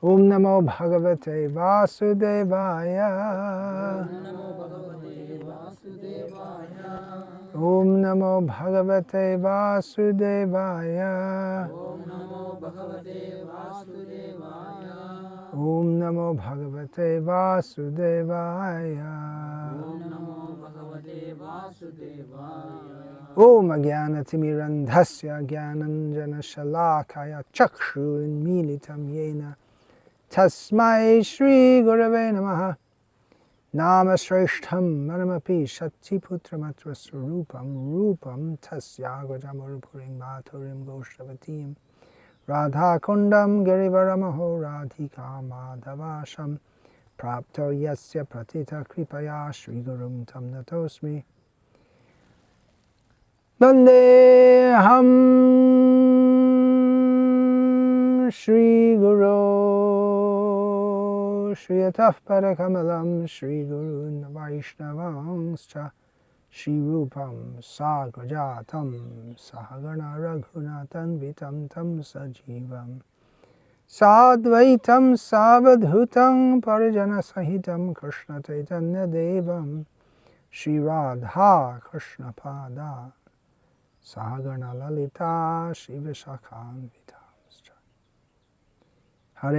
Om Namo Bhagavate Vasudevaya. Om Namo Bhagavate Vasudevaya. Om Namo Bhagavate Vasudevaya. Om Ajnanatimirandhasya Jnananjana Shalakaya Chakshurinmilitam Yena Tasmai Shri Gurave Namaha. Nama Shreshtham Manamapi Shattiputramatra Swarupam Rupam Tasyagajamarupurim Maturim Goshtavatim Radha Kundam Girivaramaho Radhika Madhavasham Prapto Yasya Pratita Kripaya Shri Gurum Tam Natosmi Vandeham Shri Guru Shri Ataf Padakamalam Shri Guru Vaishnavangscha Shri Rupam Sagrajatam Sahagana Raghunatan Vitam Tam Sajivam Sadvaitam Savadhutam Parijana Sahitam Krishna Chaitanya Devam Shri Radha Krishna Pada Sahagana Lalita Shri Vishakam Vitam Hare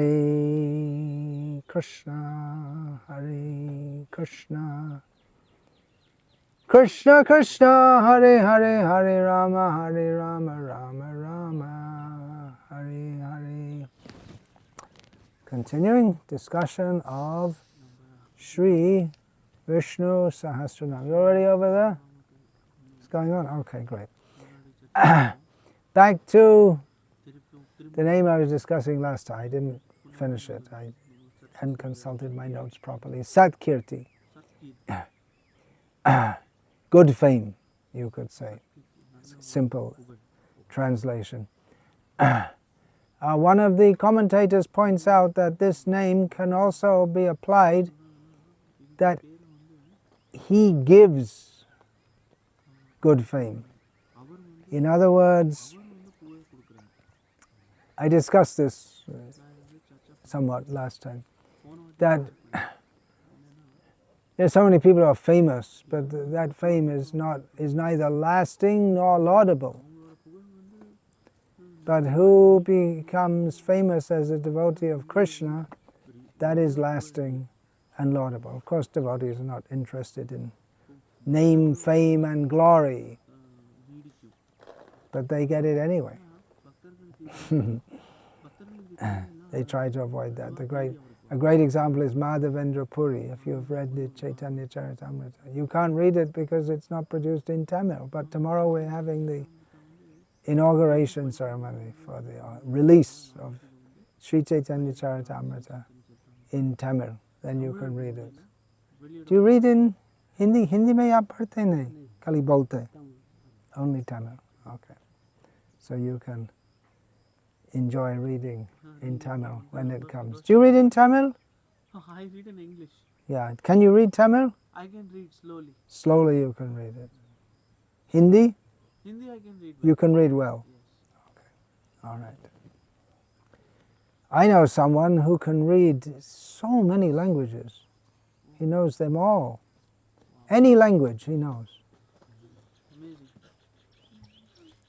Krishna Krishna Krishna Hare Hare Hare Rama Rama Rama Hare Hare. Continuing discussion of Sri Vishnu-sahasranama. You already over there? What's going on? Okay, great. Back to the name I was discussing last time. I didn't finish it. I hadn't consulted my notes properly. Satkirtih. Good fame, you could say. Simple translation. One of the commentators points out that this name can also be applied that he gives good fame. In other words, I discussed this somewhat last time, that there's so many people who are famous, but that fame is neither lasting nor laudable. But who becomes famous as a devotee of Krishna, that is lasting and laudable. Of course, devotees are not interested in name, fame, and glory, but they get it anyway. They try to avoid that. A great example is Madhavendra Puri. If you've read the Chaitanya Charitamrita, you can't read it because it's not produced in Tamil. But tomorrow we're having the inauguration ceremony for the release of Sri Chaitanya Charitamrita in Tamil. Then you can read it. Do you read in Hindi? Hindi mein aap padhte nahi, kali bolte. Only Tamil. Okay. So you can enjoy reading in Tamil when it comes. Do you read in Tamil? Oh, I read in English. Yeah. Can you read Tamil? I can read slowly. Slowly you can read it. Hindi? Hindi I can read well. You can read well? Yes. Okay. All right. I know someone who can read so many languages. He knows them all. Any language he knows. Amazing.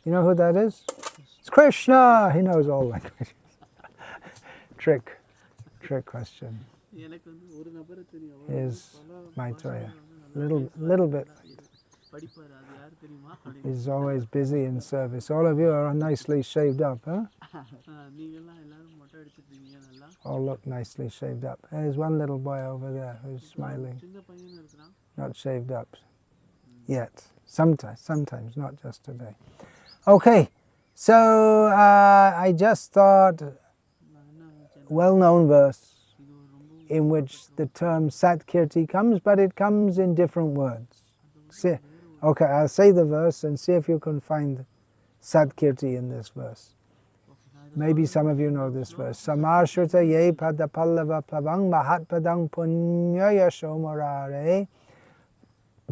You know who that is? It's Krishna! He knows all languages. Trick question. Is Maitreya. Little bit. He's always busy in service. All of you are nicely shaved up, huh? All look nicely shaved up. There's one little boy over there who's smiling. Not shaved up yet. Sometimes, not just today. Okay, so I just thought, well-known verse in which the term Satkirtih comes, but it comes in different words. See, okay, I'll say the verse and see if you can find Satkirtih in this verse. Maybe some of you know this verse. Samarshruta ye pada pallava pavang mahat padang punyaya shomorare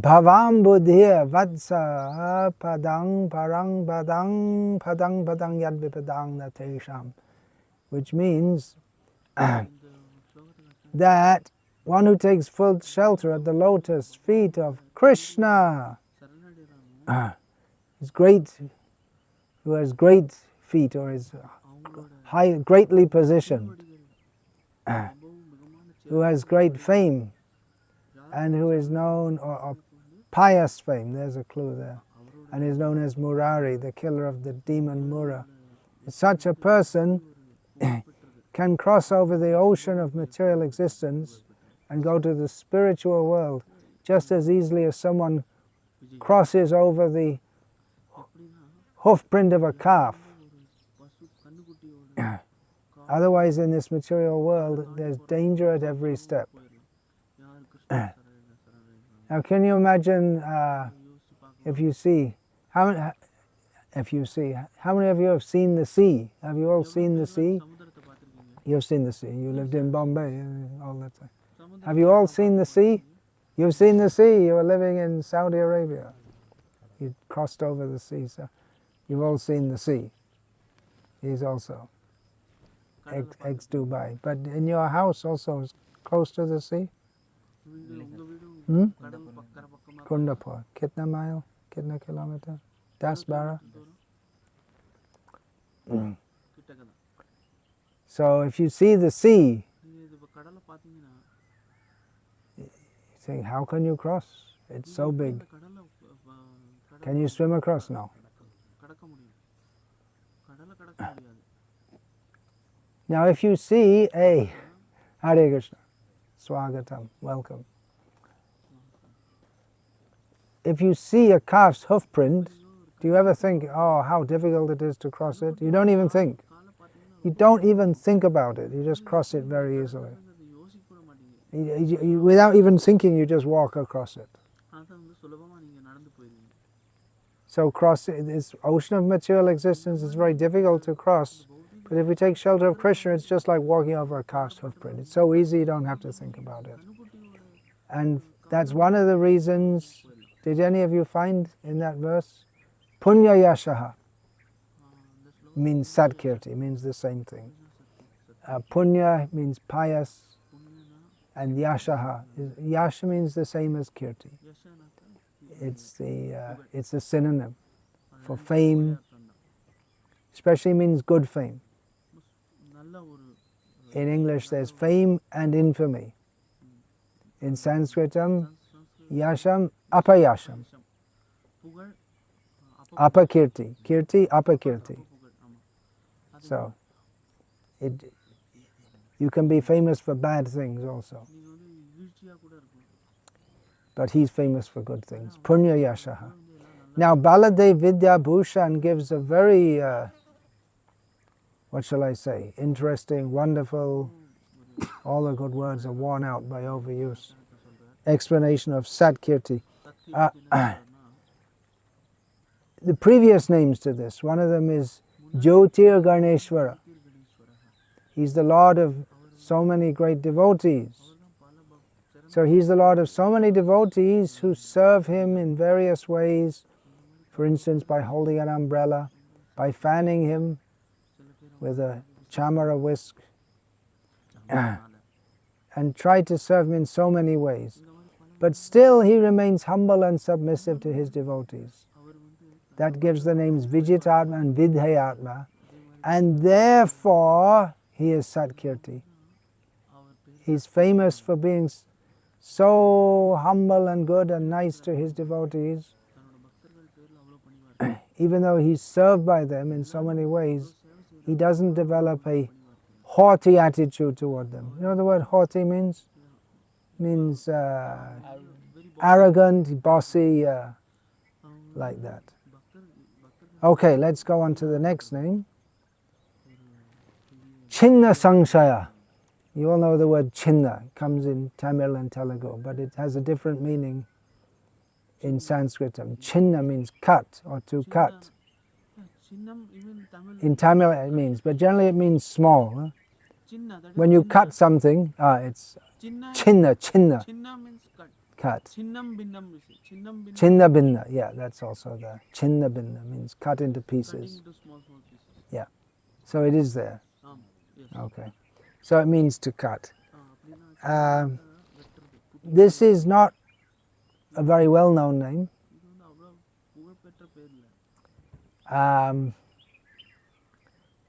bhavam buddhya vatsa padang parang padang yad vipadang natesham. Which means, that one who takes full shelter at the lotus feet of Krishna is great, who has great feet or is greatly positioned, who has great fame and who is known, or pious fame, there's a clue there, and is known as Murari, the killer of the demon Mura. Such a person can cross over the ocean of material existence and go to the spiritual world just as easily as someone crosses over the hoof print of a calf. Otherwise, in this material world, there's danger at every step. Now, can you imagine if you see, how many of you have seen the sea? Have you all seen the sea? You've seen the sea. You lived in Bombay all that time. Have you all seen the sea? You've seen the sea. You were living in Saudi Arabia. You crossed over the sea, so you've all seen the sea. He's also ex-Dubai. But in your house also is close to the sea? Kundapur. Kitna mile? Kitna kilometer? 10-12? So if you see the sea, you think, how can you cross? It's so big. Can you swim across? No. Now if you see a Hare Krishna, Swagatam, welcome. If you see a calf's hoof print, do you ever think, oh, how difficult it is to cross it? You don't even think. You don't even think about it. You just cross it very easily. Without even thinking, you just walk across it. So cross this ocean of material existence is very difficult to cross. But if we take shelter of Krishna, it's just like walking over a calf's hoof print. It's so easy, you don't have to think about it. And that's one of the reasons, did any of you find in that verse? Punya Yashaha means Satkirtih, means the same thing. Punya means pious, and Yashaha. Yasha means the same as Kirti. It's the synonym for fame, especially means good fame. In English there's fame and infamy. In Sanskritam, Yasham, Apayasham. Apakirti, Kirti, Apakirti. So, you can be famous for bad things also. But he's famous for good things. Punya Yashaha. Now, Baladev Vidya Bhushan gives a very, what shall I say, interesting, wonderful, all the good words are worn out by overuse, explanation of Satkirtih. The previous names to this, one of them is Jyotir Ganeshwara. He's the Lord of so many great devotees. So he's the Lord of so many devotees who serve him in various ways, for instance by holding an umbrella, by fanning him with a chamara whisk, and try to serve him in so many ways. But still he remains humble and submissive to his devotees. That gives the names Vijitatma and Vidhayatma, and therefore he is Satkirti. He's famous for being so humble and good and nice to his devotees. Even though he's served by them in so many ways, he doesn't develop a haughty attitude toward them. You know what the word haughty means? It means arrogant, bossy, like that. Okay, let's go on to the next name. Chinna samsayah. You all know the word Chinna. It comes in Tamil and Telugu, but it has a different meaning in Sanskritam. Chinna means cut or to cut. In Tamil it means, but generally it means small. When you cut something, it's Chinna. Chinna means cut. Cut. Chinnam binnam. Chinna binna, yeah, that's also there. Chinna binna means cut into pieces. Cutting into small pieces. Yeah, so it is there. Yes. Okay. So it means to cut. This is not a very well-known name.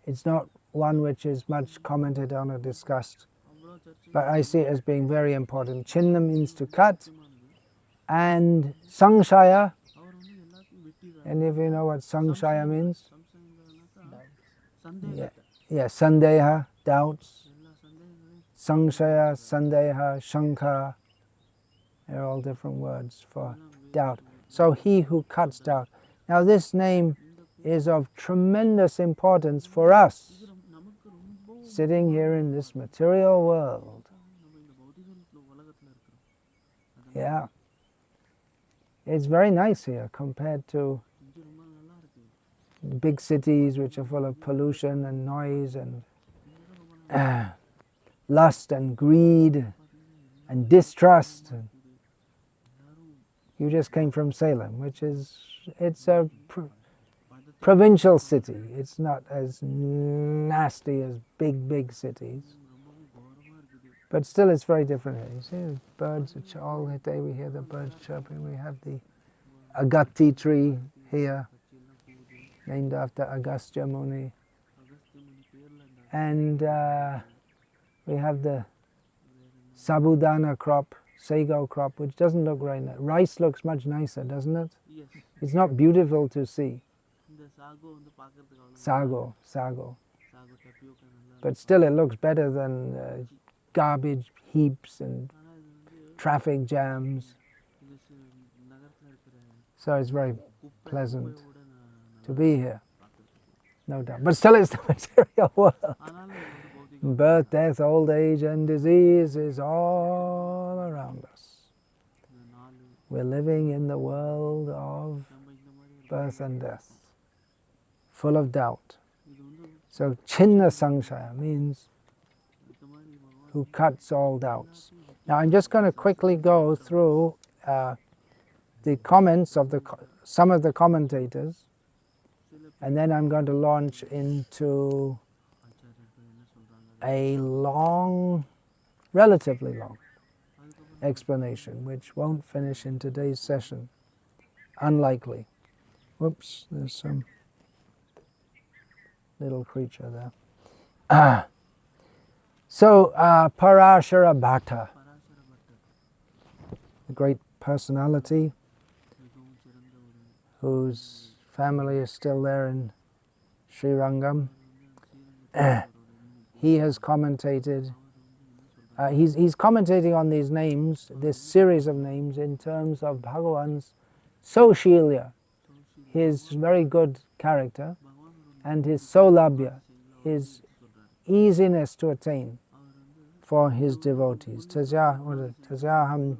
It's not one which is much commented on or discussed, but I see it as being very important. Chinna means to cut, and samsayah, any of you know what samsayah means? Yeah, sandeha, doubts. Samsayah, sandeha, shankha, they're all different words for doubt. So he who cuts doubt. Now this name is of tremendous importance for us, sitting here in this material world. Yeah. It's very nice here compared to big cities which are full of pollution and noise and lust and greed and distrust. You just came from Salem, which is, it's a provincial city. It's not as nasty as big cities. But still it's very different. You see birds, which all the day we hear the birds chirping. We have the agati tree here, named after Agastya Muni. And we have the sabudana crop, sago crop, which doesn't look very nice. Rice looks much nicer, doesn't it? Yes. It's not beautiful to see. Sago. But still it looks better than garbage heaps and traffic jams. So it's very pleasant to be here, no doubt. But still it's the material world. Birth, death, old age and disease is all around us. We're living in the world of birth and death, full of doubt. So Chinna samsayah means who cuts all doubts. Now I'm just going to quickly go through the comments of some of the commentators, and then I'm going to launch into a long, relatively long explanation, which won't finish in today's session. Unlikely. Whoops, there's some little creature there. So, Parashara Bhatta, a great personality whose family is still there in Srirangam. He has commentated, he's commentating on these names, this series of names, in terms of Bhagavan's Soshilya, his very good character, and his Solabhya, his easiness to attain for his devotees. Tasyaham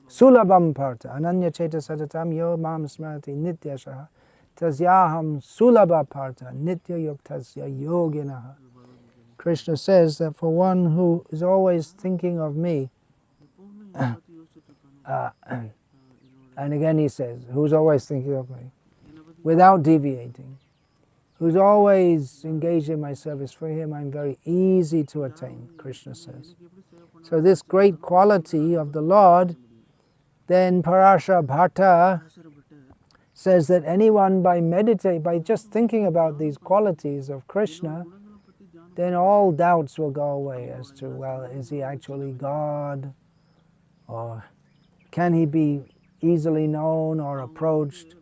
sulabham partha ananya cheta sadatam yo mam smrati nityashaha tasyaham sulabha partha nitya yuktasya yoginaha. Krishna says that for one who is always thinking of me, and again he says, who's always thinking of me, without deviating, who's always engaged in my service, for him I'm very easy to attain, Krishna says. So this great quality of the Lord, then Parashara Bhatta says that anyone by just thinking about these qualities of Krishna, then all doubts will go away as to, well, is he actually God? Or can he be easily known or approached?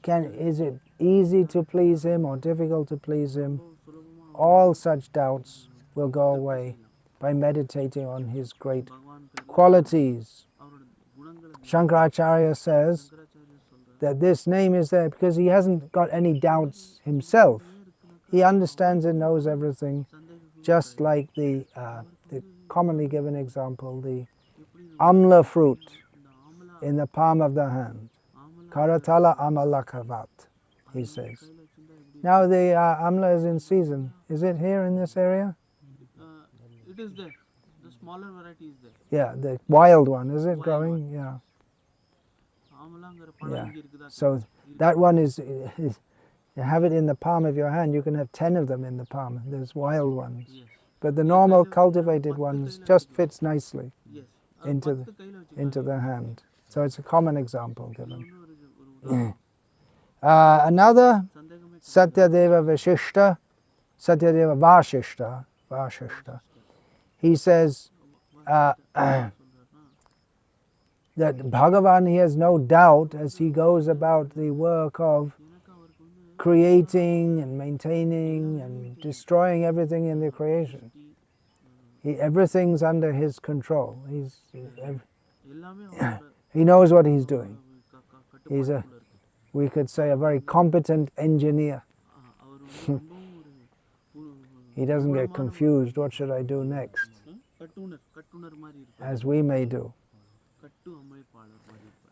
Is it easy to please him or difficult to please him? All such doubts will go away by meditating on his great qualities. Shankaracharya says that this name is there because he hasn't got any doubts himself. He understands and knows everything, just like the commonly given example, the amla fruit in the palm of the hand. Karatala amalakavat, he says. Now the amla is in season. Is it here in this area? It is there. The smaller variety is there. Yeah, the wild one, is it growing? Yeah. Yeah. So that one is, you have it in the palm of your hand, you can have 10 of them in the palm. There's wild ones. Yes. but the normal cultivated ones just fits nicely Yes. into the hand. So it's a common example given. Another Satyadeva Vashishta, Satyadeva Vashishta. He says that Bhagavan, he has no doubt as he goes about the work of creating and maintaining and destroying everything in the creation. Everything's under his control. He knows what he's doing. He's we could say, a very competent engineer. He doesn't get confused, what should I do next? As we may do.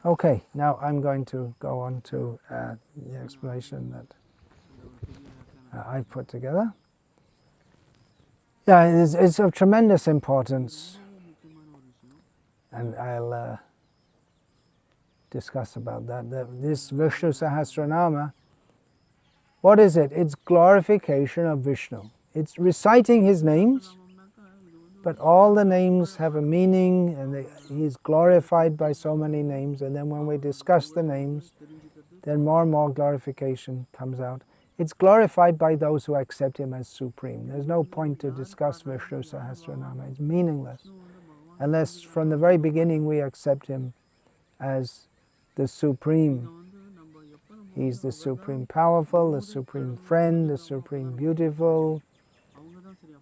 Okay, now I'm going to go on to the explanation that I've put together. Yeah, it's of tremendous importance, and I'll discuss about that. This Vishnu-sahasranama, what is it? It's glorification of Vishnu. It's reciting his names, but all the names have a meaning, and he's glorified by so many names, and then when we discuss the names, then more and more glorification comes out. It's glorified by those who accept him as supreme. There's no point to discuss Vishnu-sahasranama. It's meaningless unless from the very beginning we accept him as the supreme. He's the supreme powerful, the supreme friend, the supreme beautiful,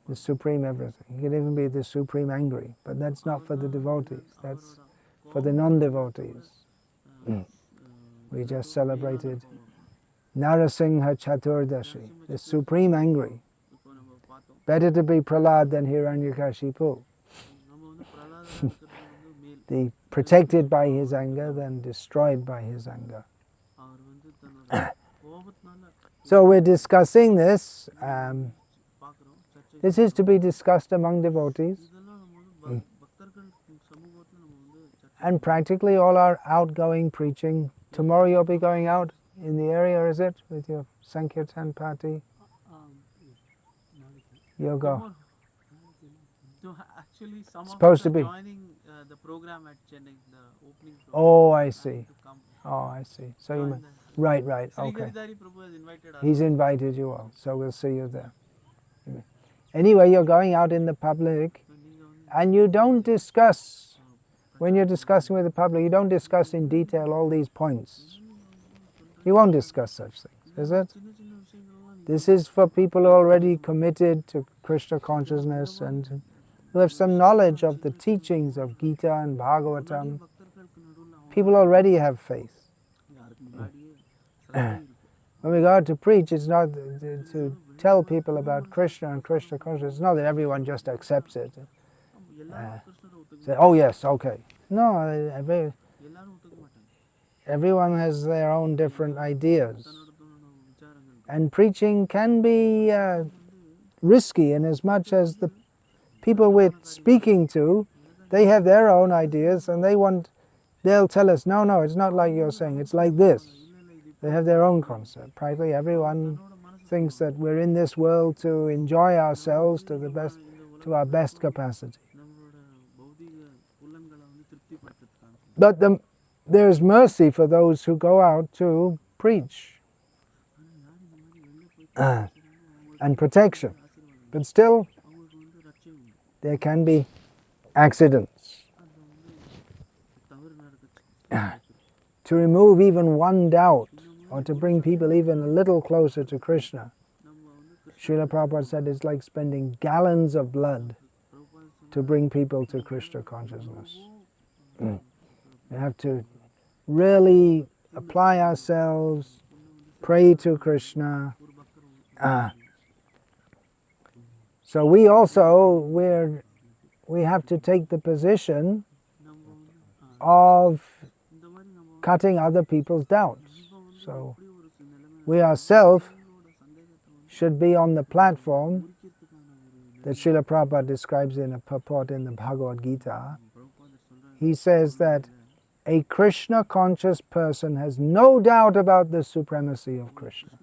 the supreme everything. He can even be the supreme angry, but that's not for the devotees. That's for the non-devotees. We just celebrated Narasingha Chaturdashi, the supreme angry. Better to be Prahlad than Hiranyakashipu. The protected by his anger than destroyed by his anger. So we're discussing this. This is to be discussed among devotees. And practically all our outgoing preaching. Tomorrow you'll be going out in the area, is it? With your Sankirtan party? You'll go. Actually, some Supposed of to us be. are joining the program at Chennai, the opening program. Oh, I see. To come. Oh, I see. So you Join mean, right, okay. Sri Prabhu has invited us. He's invited you all, so we'll see you there. Anyway, you're going out in the public, and you don't discuss, when you're discussing with the public, you don't discuss in detail all these points. You won't discuss such things, is it? This is for people who are already committed to Krishna consciousness and who have some knowledge of the teachings of Gita and Bhagavatam. People already have faith. When we go out to preach, it's not to tell people about Krishna and Krishna consciousness. It's not that everyone just accepts it. Say, oh yes, okay. No, everyone has their own different ideas. And preaching can be risky in as much as the people we're speaking to, they have their own ideas and they'll tell us, no, it's not like you're saying, it's like this. They have their own concept. Practically everyone thinks that we're in this world to enjoy ourselves to our best capacity. But there's mercy for those who go out to preach and protection. But still, there can be accidents. To remove even one doubt, or to bring people even a little closer to Krishna, Srila Prabhupada said it's like spending gallons of blood to bring people to Krishna consciousness. We have to really apply ourselves, pray to Krishna. So we also, we have to take the position of cutting other people's doubts. So we ourselves should be on the platform that Srila Prabhupada describes in a purport in the Bhagavad Gita. He says that a Krishna conscious person has no doubt about the supremacy of Krishna.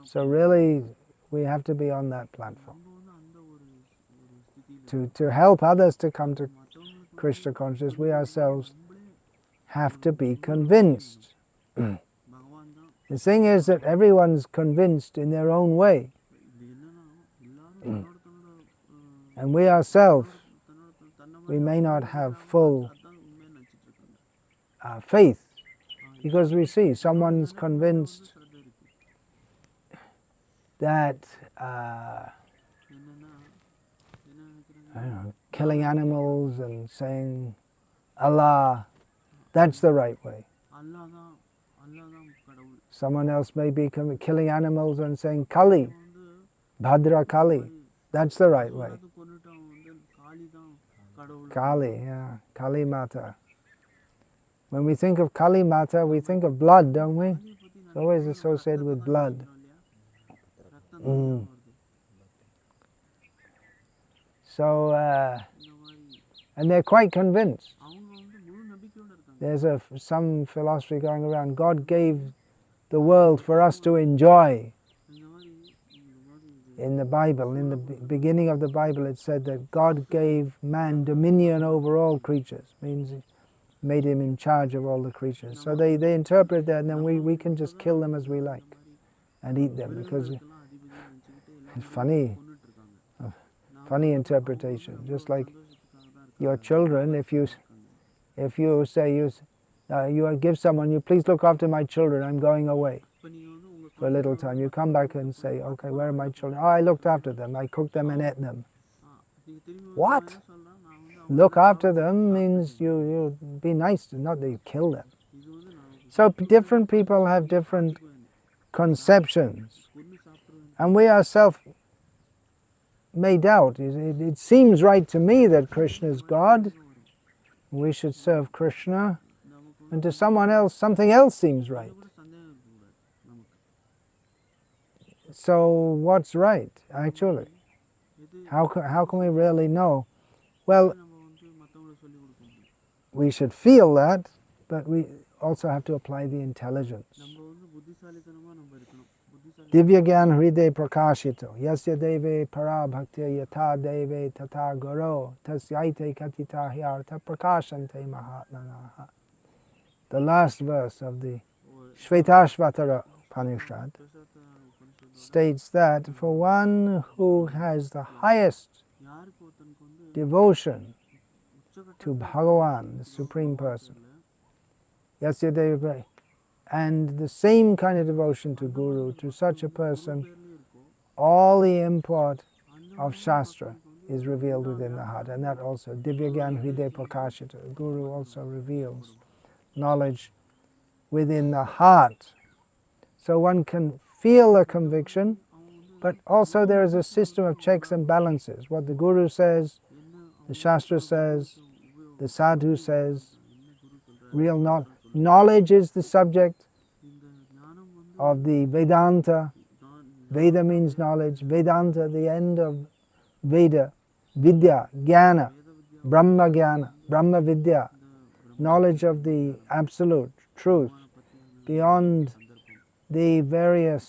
So really, We have to be on that platform நம்ம வந்து அந்த ஒரு ஸ்திதியில to help others to come to மற்றவங்களுக்கு Krishna consciousness. We ourselves நம்மளே have to be convinced. பகவான் தான் The thing is that everyone's convinced in their own way, இது என்னன்னா எல்லாரும் தன்னோட and we ourselves, தன்னை we may not have மாதிரி full அதான் உண்மையை நினைச்சிட்டு இருக்காங்க. faith, because we see someone's convinced ஸ்ரத்தை இருக்கு that என்னன்னா என்ன நினைக்கிறாங்க, I don't know, killing animals and saying Allah, that's the right way. அல்லாஹ் தான் கடவுள். Someone else may be killing animals and saying Kali, வந்து Bhadra Kali, that's the right way. அது கொன்னுட்டான் வந்து காளி தான் கடவுள். Kali, yeah, Kali Mata. When we think of Kali Mata, we think of blood, don't we? காளியை பத்தி It's always associated with blood. ரத்தம் தான் வருது. So, இந்த மாதிரி and they're quite convinced. அவங்க வந்து முழு நம்பிக்கையோட இருக்காங்க. There's some philosophy going around. God gave the world for us to enjoy. இந்த மாதிரி In the Bible, in the beginning of the Bible, it said that God gave man dominion over all creatures. Means He made him in charge of all the creatures. So they interpret that, and then we can just kill them as we like and eat them, because it's funny interpretation. Just like your children, if you say you give someone, you please look after my children, I'm going away இப்போ நீங்க வந்து உங்க for a little time. You come back and say, okay, where are my children? Oh, I looked after them. I cooked them and ate them. நீங்க திரும்பி What? என்ன சொல்லலாம், நான் வந்து Look after them means you be nice to, not that you kill them. இது வந்து நான் So different people have different conceptions, கொன்னு சாப்பிடுவேன். and we ourselves may doubt. It seems right to me that Krishna is God. We should serve Krishna, நமக்கு and to someone else, something else seems right. கூட சந்தேகம் இருக்கக்கூடாது நமக்கு. So what's right, actually? எது How can we really know? Well, நம்ம வந்து மற்றவங்களுக்கு சொல்லிக் கொடுக்க முடியும். we should feel that, but we also have to apply the intelligence. நம்ம வந்து புத்திசாலித்தனமா நம்ம இருக்கணும். புத்திசாலி Divya Gyan Hriday Prakashito Yasya Deve Para Bhakti Yata Deve Tata Guru Tasyaite Katita Hyartha Prakashante Mahatmanaha. The last verse of the Shvetashvatara Upanishad states that for one who has the highest யாருக்கு ஒருத்தனுக்கு வந்து devotion உச்சகட்ட to Bhagavan, the Supreme Person, Yasya Deva, and the same kind of devotion to Guru, to such a person, all the import of Shastra is revealed within the heart. And that also, Divya Gyan Hriday Prakashita, Guru also reveals knowledge within the heart. So one can feel a conviction, but also there is a system of checks and balances. What the Guru says, the Shastra says, the Sadhu says, real knowledge is the subject இந்த ஞானம் வந்து of the Vedanta. தான் Veda means knowledge. Vedanta, the end of Veda. Vidya, Jnana, Brahma Jnana, Brahma Vidya. Knowledge of the absolute truth beyond the various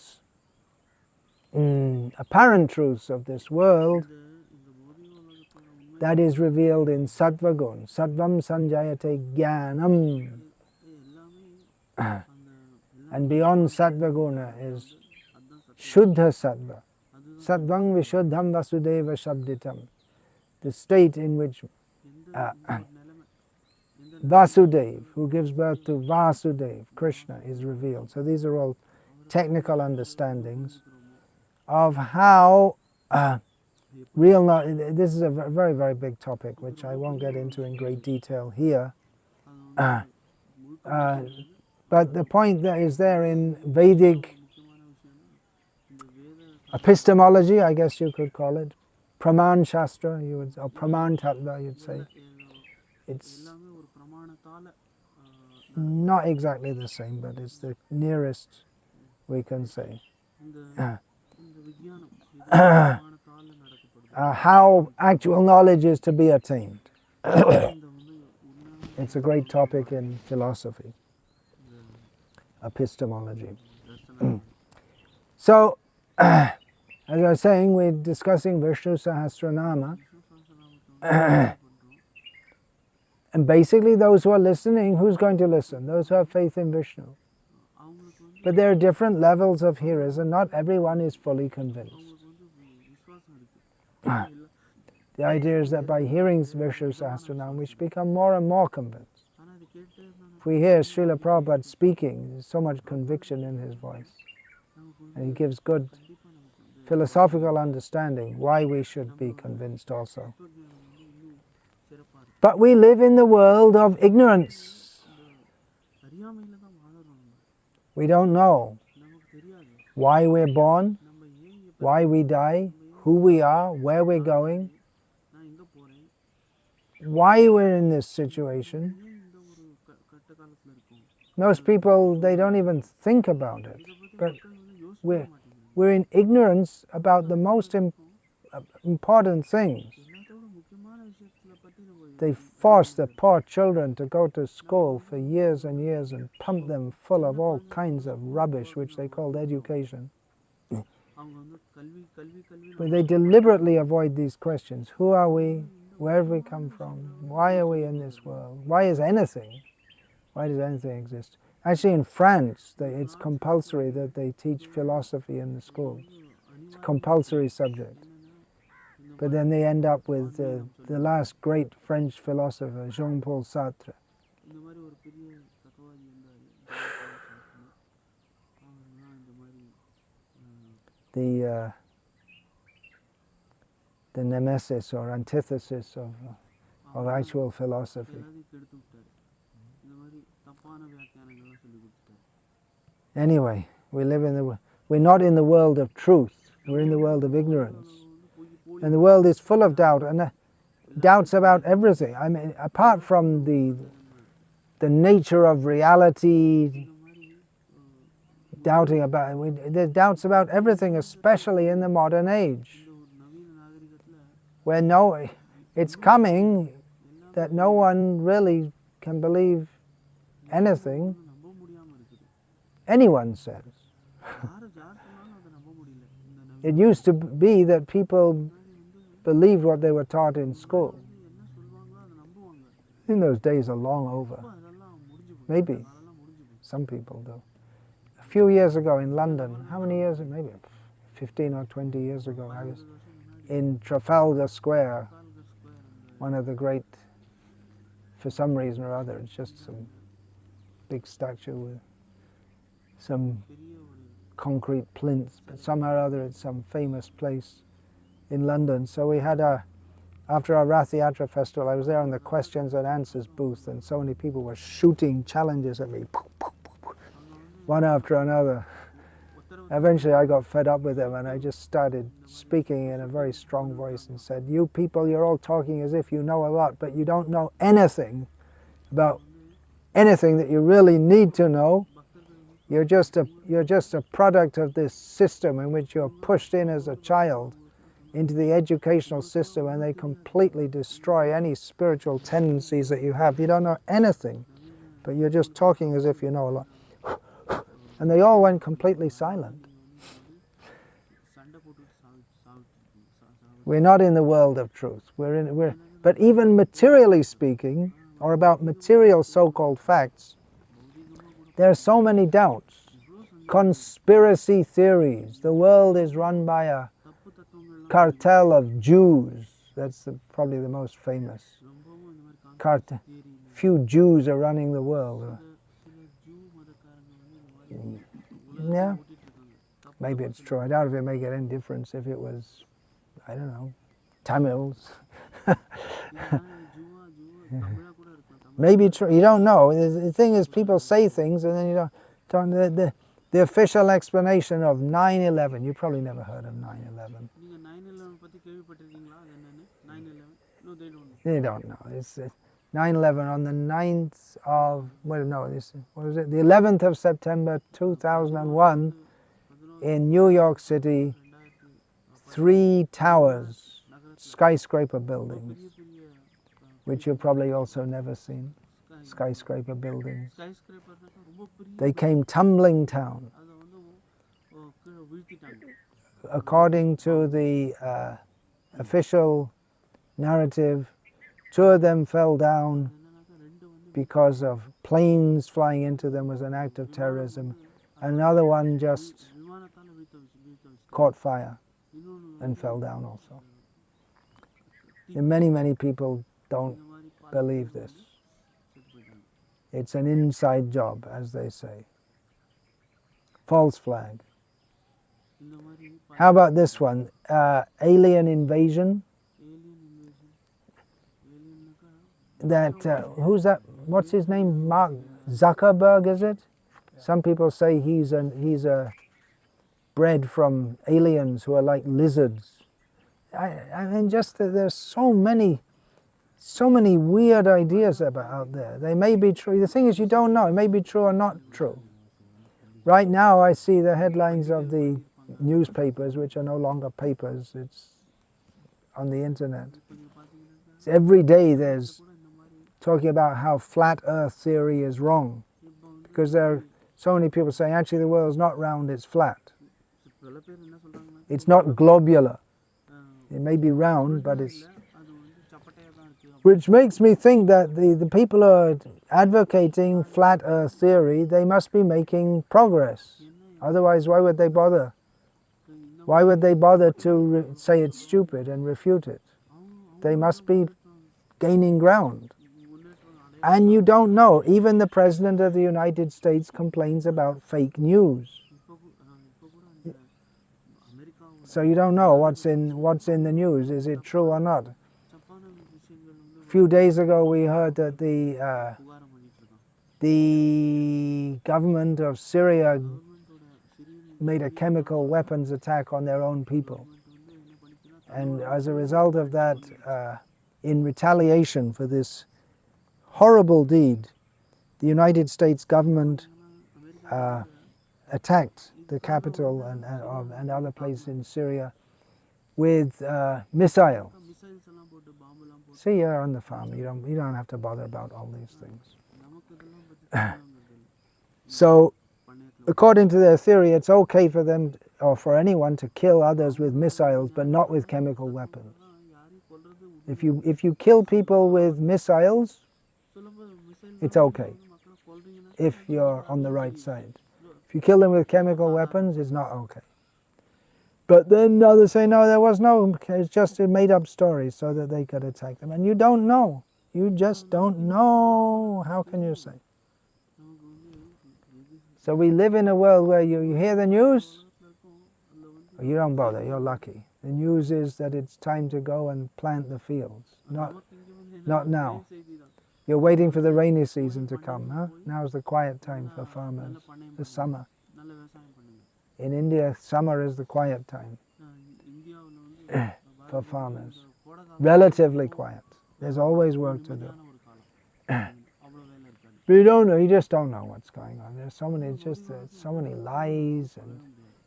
apparent truths of this world, இந்த போதிய உலகத்தோட உண்மை that is revealed in Sattva Gun. Sattvam Sanjayate Jnanam. எல்லாமே அந்த And beyond Sattva Guna is அதான் சத்தியம். Shuddha Sattva. அதுதான் Sattvam Vishuddham Vasudeva Shabditam. The state in which எந்த நிலைமை எந்த Vasudev, who gives birth to Vasudev, Krishna, is revealed. So these are all technical understandings of how real knowledge. This is a very, very big topic, which I won't get into in great detail here. But the point that is there in Vedic முக்கியமான விஷயம்னா இந்த வேத epistemology, I guess you could call it, Praman Shastra, or Praman Tattva, you'd say. It's எல்லாமே ஒரு பிரமாணத்தால not exactly the same, but it's the nearest we can say. இந்த இந்த விஞ்ஞானம் இது பிரமாணத்தால நடக்கப்படுது. How actual knowledge is to be attained. இந்த வந்து உண்மை It's a great topic in philosophy, epistemology. Darshanam So, As I was saying, we're discussing Vishnu-sahasranama. And basically those who are listening, who's going to listen? Those who have faith in Vishnu. But there are different levels of hearers and not everyone is fully convinced. The idea is that by hearing Vishnu-sahasranama we should become more and more convinced. If we hear Srila Prabhupada speaking, there's so much conviction in his voice. And he gives good philosophical understanding why we should be convinced also. But we live in the world of ignorance. We don't know why we're born, why we die, who we are, where we're going, why we're in this situation. Most people, they don't even think about it. But we're in ignorance about the most important things. They force the poor children to go to school for years and years and pump them full of all kinds of rubbish which they called education. But they deliberately avoid these questions. Who are we? Where have we come from? Why are we in this world? Why does anything exist? Actually in France, it's compulsory that they teach philosophy in the schools. It's a compulsory subject. But then they end up with the last great French philosopher, Jean-Paul Sartre. The nemesis or antithesis of actual philosophy. Anyway, we're not in the world of truth, we're in the world of ignorance. And the world is full of doubt, and doubts about everything. I mean, apart from the nature of reality, there's doubts about everything, especially in the modern age, where it's coming that no one really can believe anything anyone says. It used to be that people believed what they were taught in school. In those days are long over. Maybe. Some people do. A few years ago in London, how many years? Maybe 15 or 20 years ago, I was in Trafalgar Square, one of the great, for some reason or other, it's just some big statue with some concrete plinths, but somehow or other it's some famous place in London. So we had after our Rath Yatra festival, I was there on the questions and answers booth, and so many people were shooting challenges at me, one after another. Eventually I got fed up with them and I just started speaking in a very strong voice and said, "You people, you're all talking as if you know a lot, but you don't know anything about anything that you really need to know. You're just a product of this system in which you're pushed in as a child into the educational system, and they completely destroy any spiritual tendencies that you have. You don't know anything, but you're just talking as if you know a lot." And they all went completely silent. We're not in the world of truth. But even materially speaking, or about material so-called facts, there are so many doubts. Conspiracy theories. The world is run by a cartel of Jews. That's probably the most famous. Few Jews are running the world. Yeah, maybe it's true. I doubt if it make any difference if it was, I don't know, Tamils. Maybe true. You don't know. The thing is, people say things and then you don't. The official explanation of 9/11. You probably never heard of 9/11. They don't know. It's 9/11 on the 9th of, well, no, what was it? The 11th of September 2001 in New York City, 3 towers, skyscraper buildings, which you've probably also never seen, skyscraper buildings. They came tumbling down. according to the official narrative, 2 of them fell down because of planes flying into them was an act of terrorism. Another one just caught fire and fell down also. And many people don't believe this. It's an inside job, as they say. False flag. How about this one? Alien invasion. That who's that? What's his name? Mark Zuckerberg, is it? Some people say he's a bred from aliens who are like lizards. I mean, just that there's so many weird ideas out there. They may be true. The thing is, you don't know. It may be true or not true. Right now, I see the headlines of the newspapers, which are no longer papers. It's on the internet. Every day there's talking about how flat Earth theory is wrong, because there are so many people saying actually the world is not round, it's flat. It's not globular. It may be round, but it's... Which makes me think that the people who are advocating flat Earth theory, they must be making progress. Otherwise, why would they bother? Why would they bother to say it's stupid and refute it? They must be gaining ground. And you don't know. Even the President of the United States complains about fake news. So you don't know what's in the news. Is it true or not? A few days ago we heard that the government of Syria made a chemical weapons attack on their own people. And as a result of that, in retaliation for this horrible deed, the United States government attacked the capital and other places in Syria with missiles. See, you're on the farm. You don't have to bother about all these things. So, according to their theory, it's okay for them or for anyone to kill others with missiles, but not with chemical weapons. If you kill people with missiles, it's okay if you're on the right side. If you kill them with chemical weapons, it's not okay. But then others say, no, there was no, it's just a made-up story so that they could attack them. And you don't know. You just don't know. How can you say? So we live in a world where you hear the news, you don't bother, you're lucky. The news is that it's time to go and plant the fields. Not now. You're waiting for the rainy season to come, huh? Now's the quiet time for farmers, the summer. In India, summer is the quiet time for farmers. Relatively quiet. There's always work to do. But you don't know, you just don't know what's going on. There's so many lies, and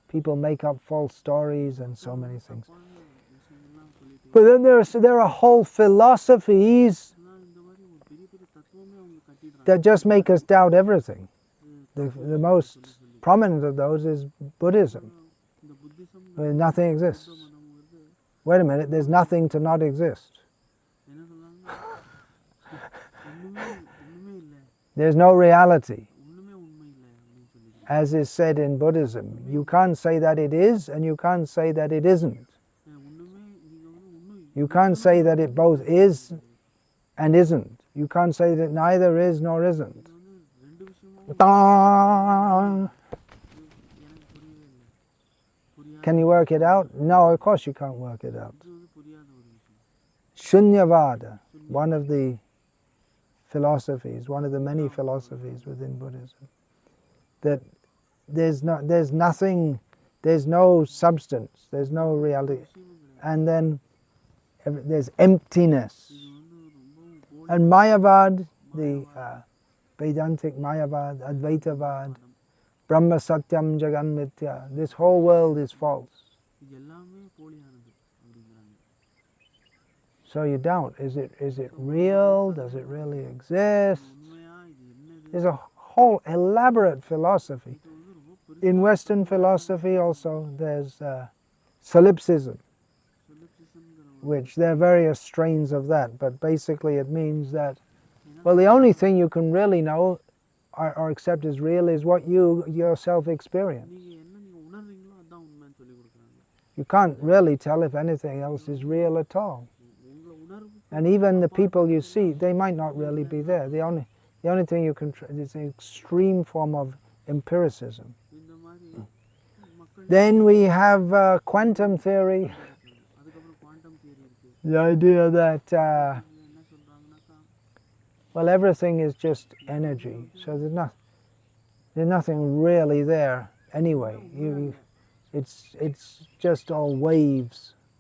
people make up false stories and so many things. But then there are whole philosophies that just make us doubt everything. The most prominent of those is Buddhism, where nothing exists. Wait a minute, there's nothing to not exist. There's no reality. As is said in Buddhism, you can't say that it is and you can't say that it isn't. You can't say that it both is and isn't. You can't say that it neither is nor isn't. Can you work it out? No, of course you can't work it out. Shunyavada, one of the philosophies, one of the many philosophies within Buddhism, that there's nothing, there's no substance, there's no reality, and then there's emptiness. And Mayavad, the Vedantic Mayavad, Advaitavad, Brahma Satyam Jagan Mithya, this whole world is false. So you doubt, is it real? Does it really exist? There's a whole elaborate philosophy. In Western philosophy also, there's solipsism, which there are various strains of that, but basically it means that, well, the only thing you can really know or accept as real is what you yourself experience. நீங்க என்ன நீங்க உணர்றீங்களோ அதான் உண்மைன்னு சொல்லி கொடுக்குறாங்க. You can't really tell if anything else is real at all. உங்களை உணர்வு And even the people you see, they might not really be there. The only thing you can is an extreme form of empiricism. இந்த மாதிரி மக்கள் Then we have quantum theory, அதுக்கப்புறம் quantum theory இருக்கு. the idea that என்ன சொல்றாங்கன்னாக்கா well, everything is just energy, so there's nothing really there anyway. It's just all waves.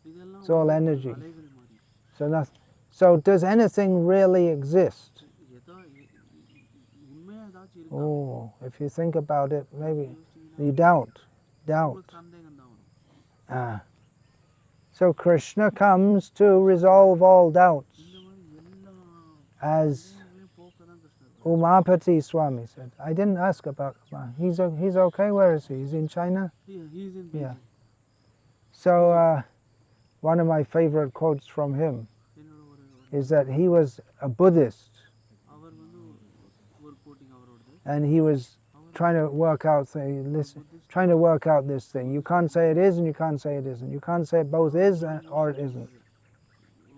இதெல்லாம் It's all energy. அலைகள் மாதிரி. So does anything really exist? ஏதோ உண்மையா ஏதாச்சும் இருக்கா? Oh, if you think about it, maybe you doubt. உங்களுக்கு சந்தேகம் தான் வரும். So Krishna comes to resolve all doubts, இந்த மாதிரி எல்லா as போக்க தான் கிருஷ்ணர். Umapati Swami said. I didn't ask about Uma. He's okay. Where is he? He's in China? He is in Yeah. So one of my favorite quotes from him என்னோட ஒரு is that he was a Buddhist அவர் வந்து ஒரு coating அவரோடது. and he was trying to work out this thing. You can't say it is and you can't say it isn't. You can't say it both is or it isn't.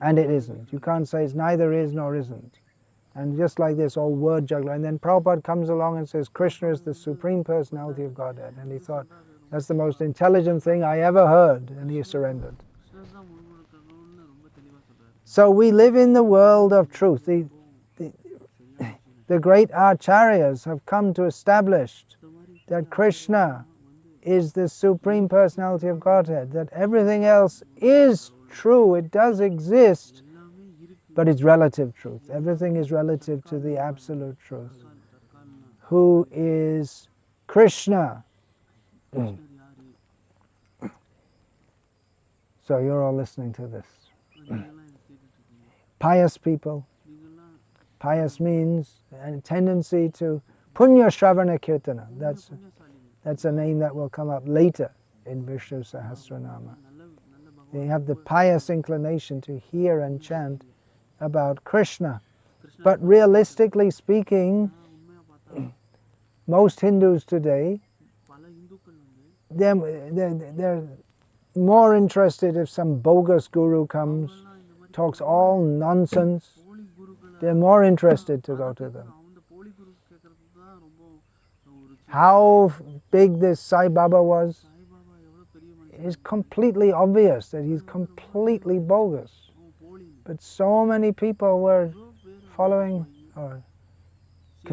And it isn't. You can't say it's neither is nor isn't. And just like this, all word juggler. And then Prabhupada comes along and says, Krishna is the Supreme Personality of Godhead. And he thought, that's the most intelligent thing I ever heard. And he surrendered. கிருஷ்ணர் தான் முழுமுழுக்கணும்னு ரொம்ப தெளிவா சொல்றாரு. So we live in the world of truth. The great acharyas have come to establish that Krishna is the Supreme Personality of Godhead, that everything else is true, it does exist, எல்லாமே இருக்கு. but it's relative truth. Everything is relative to the absolute truth, who is Krishna. கிருஷ்ணர் யாரு? So you're all listening to this. நீங்கெல்லாம் எனக்கு கேட்டுட்டு இருக்கீங்க. Pious people. நீங்கெல்லாம் Pious means a tendency to punya shravana kirtana. புண்ணியசாலிங்க. That's a name that will come up later in Vishnu-sahasranama. நல்ல பகவான் They have the pious inclination to hear and chant about Krishna. But realistically speaking, உண்மையா பார்த்தா most Hindus today, பல இந்துக்கள் வந்து they're more interested if some bogus guru comes, அவங்கெல்லாம் இந்த மாதிரி talks all nonsense. போலி குருக்களை They're more interested to go to them. அந்த போலி குரு கேட்கறதுக்கு தான் ரொம்ப ஒரு How big this Sai Baba was, Saibaba எவ்வளவு பெரிய மனுஷன். is completely obvious that he's completely bogus. அவன் போலி. But so many people were எவ்வளோ பேர் following or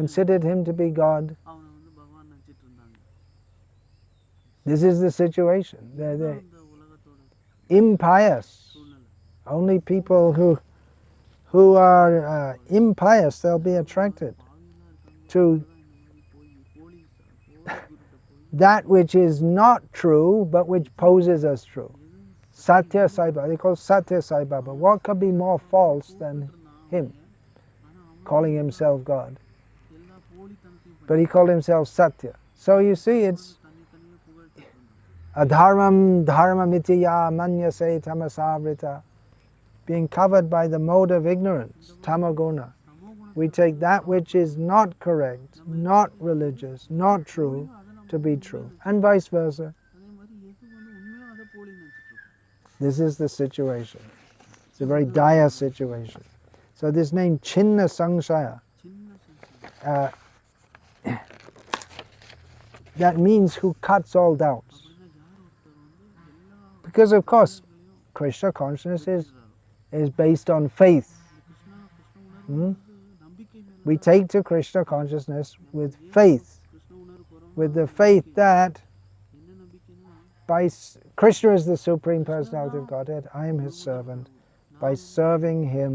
considered him to be God. அவனை வந்து பகவான் நினைச்சிட்டு இருந்தாங்க. This is the situation. They're இந்த உலகத்தோட impious. சூழ்நிலை. Only people who are impious, they'll be attracted பாவியெல்லாம் இருக்காங்க. to போலி குருட்ட போய் that which is not true but which poses as true. Satya Sai Baba. They call Satya Sai Baba. What could be more false than him, calling himself God? எல்லா போலித்தனத்தையும் But he called himself Satya. So you see, it's தனித்தனியா புகழ்ச்சிட்டு இருந்தாங்க. adharmam dharmamitiya manyase tamasavrita, being covered by the mode of ignorance, tamaguna. சமோகுணம் We take that which is not correct, not religious, not true, to be true, and vice versa. அதே மாதிரி எது வந்து உண்மையோ அதை போலி நினைச்சிட்டு இருக்கோம். This is the situation. It's a very dire situation. So this name Chinna samsayah, சின்ன சம்சயம். that means who cuts all doubts. அப்படின்னா யார் ஒருத்தர் வந்து எல்லா Because of course, Krishna consciousness is based on faith. Krishna உணர்வு நம்பிக்கை மேல We take to Krishna consciousness with faith. Krishna உணர்வு வரும். With the faith that என்ன நம்பிக்கைன்னா Krishna is the Supreme Personality of Godhead, I am his servant. By serving him,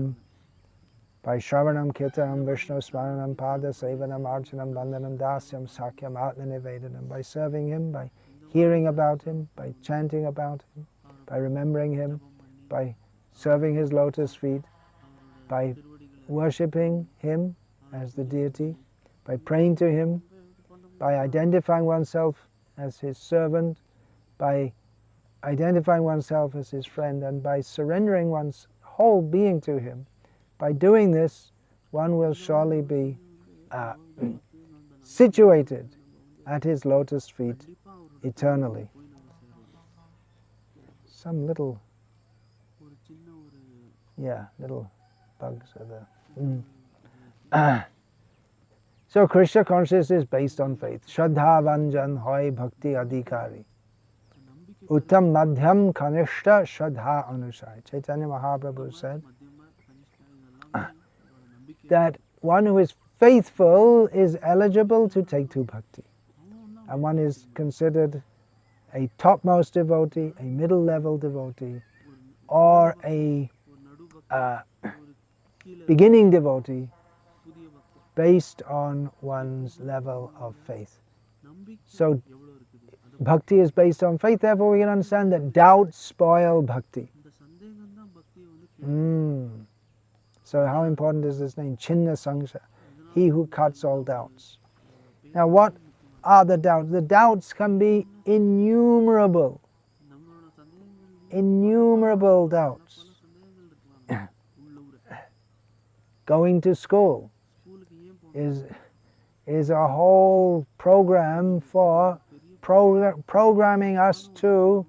by Shravanam, Kirtanam, Vishnu-sahasranama, Pada, Sevanam, Archanam, Vandanam, Dasyam, Sakyam, Atmanivedanam, by serving him, by hearing about him, by chanting about him, by remembering him, by serving his lotus feet, by worshipping him as the deity, by praying to him, by identifying oneself as his servant, by identifying oneself as his friend and by surrendering one's whole being to him, by doing this, one will surely be situated at his lotus feet eternally. Some little, little bugs are there. So Krishna consciousness is based on faith. Shraddha Vanjan Hoy Bhakti Adhikari. Uttam Madhyam Kanishta Shraddha Anusai. Chaitanya Mahaprabhu said that one who is faithful is eligible to take to bhakti. And one is considered a topmost devotee, a middle level devotee, or a beginning devotee based on one's level of faith. So bhakti is based on faith, therefore we can understand that doubts spoil bhakti. So how important is this name? Chinna samsayah, he who cuts all doubts. Now what are the doubts? The doubts can be innumerable. Innumerable doubts. Going to school is a whole program for programming us to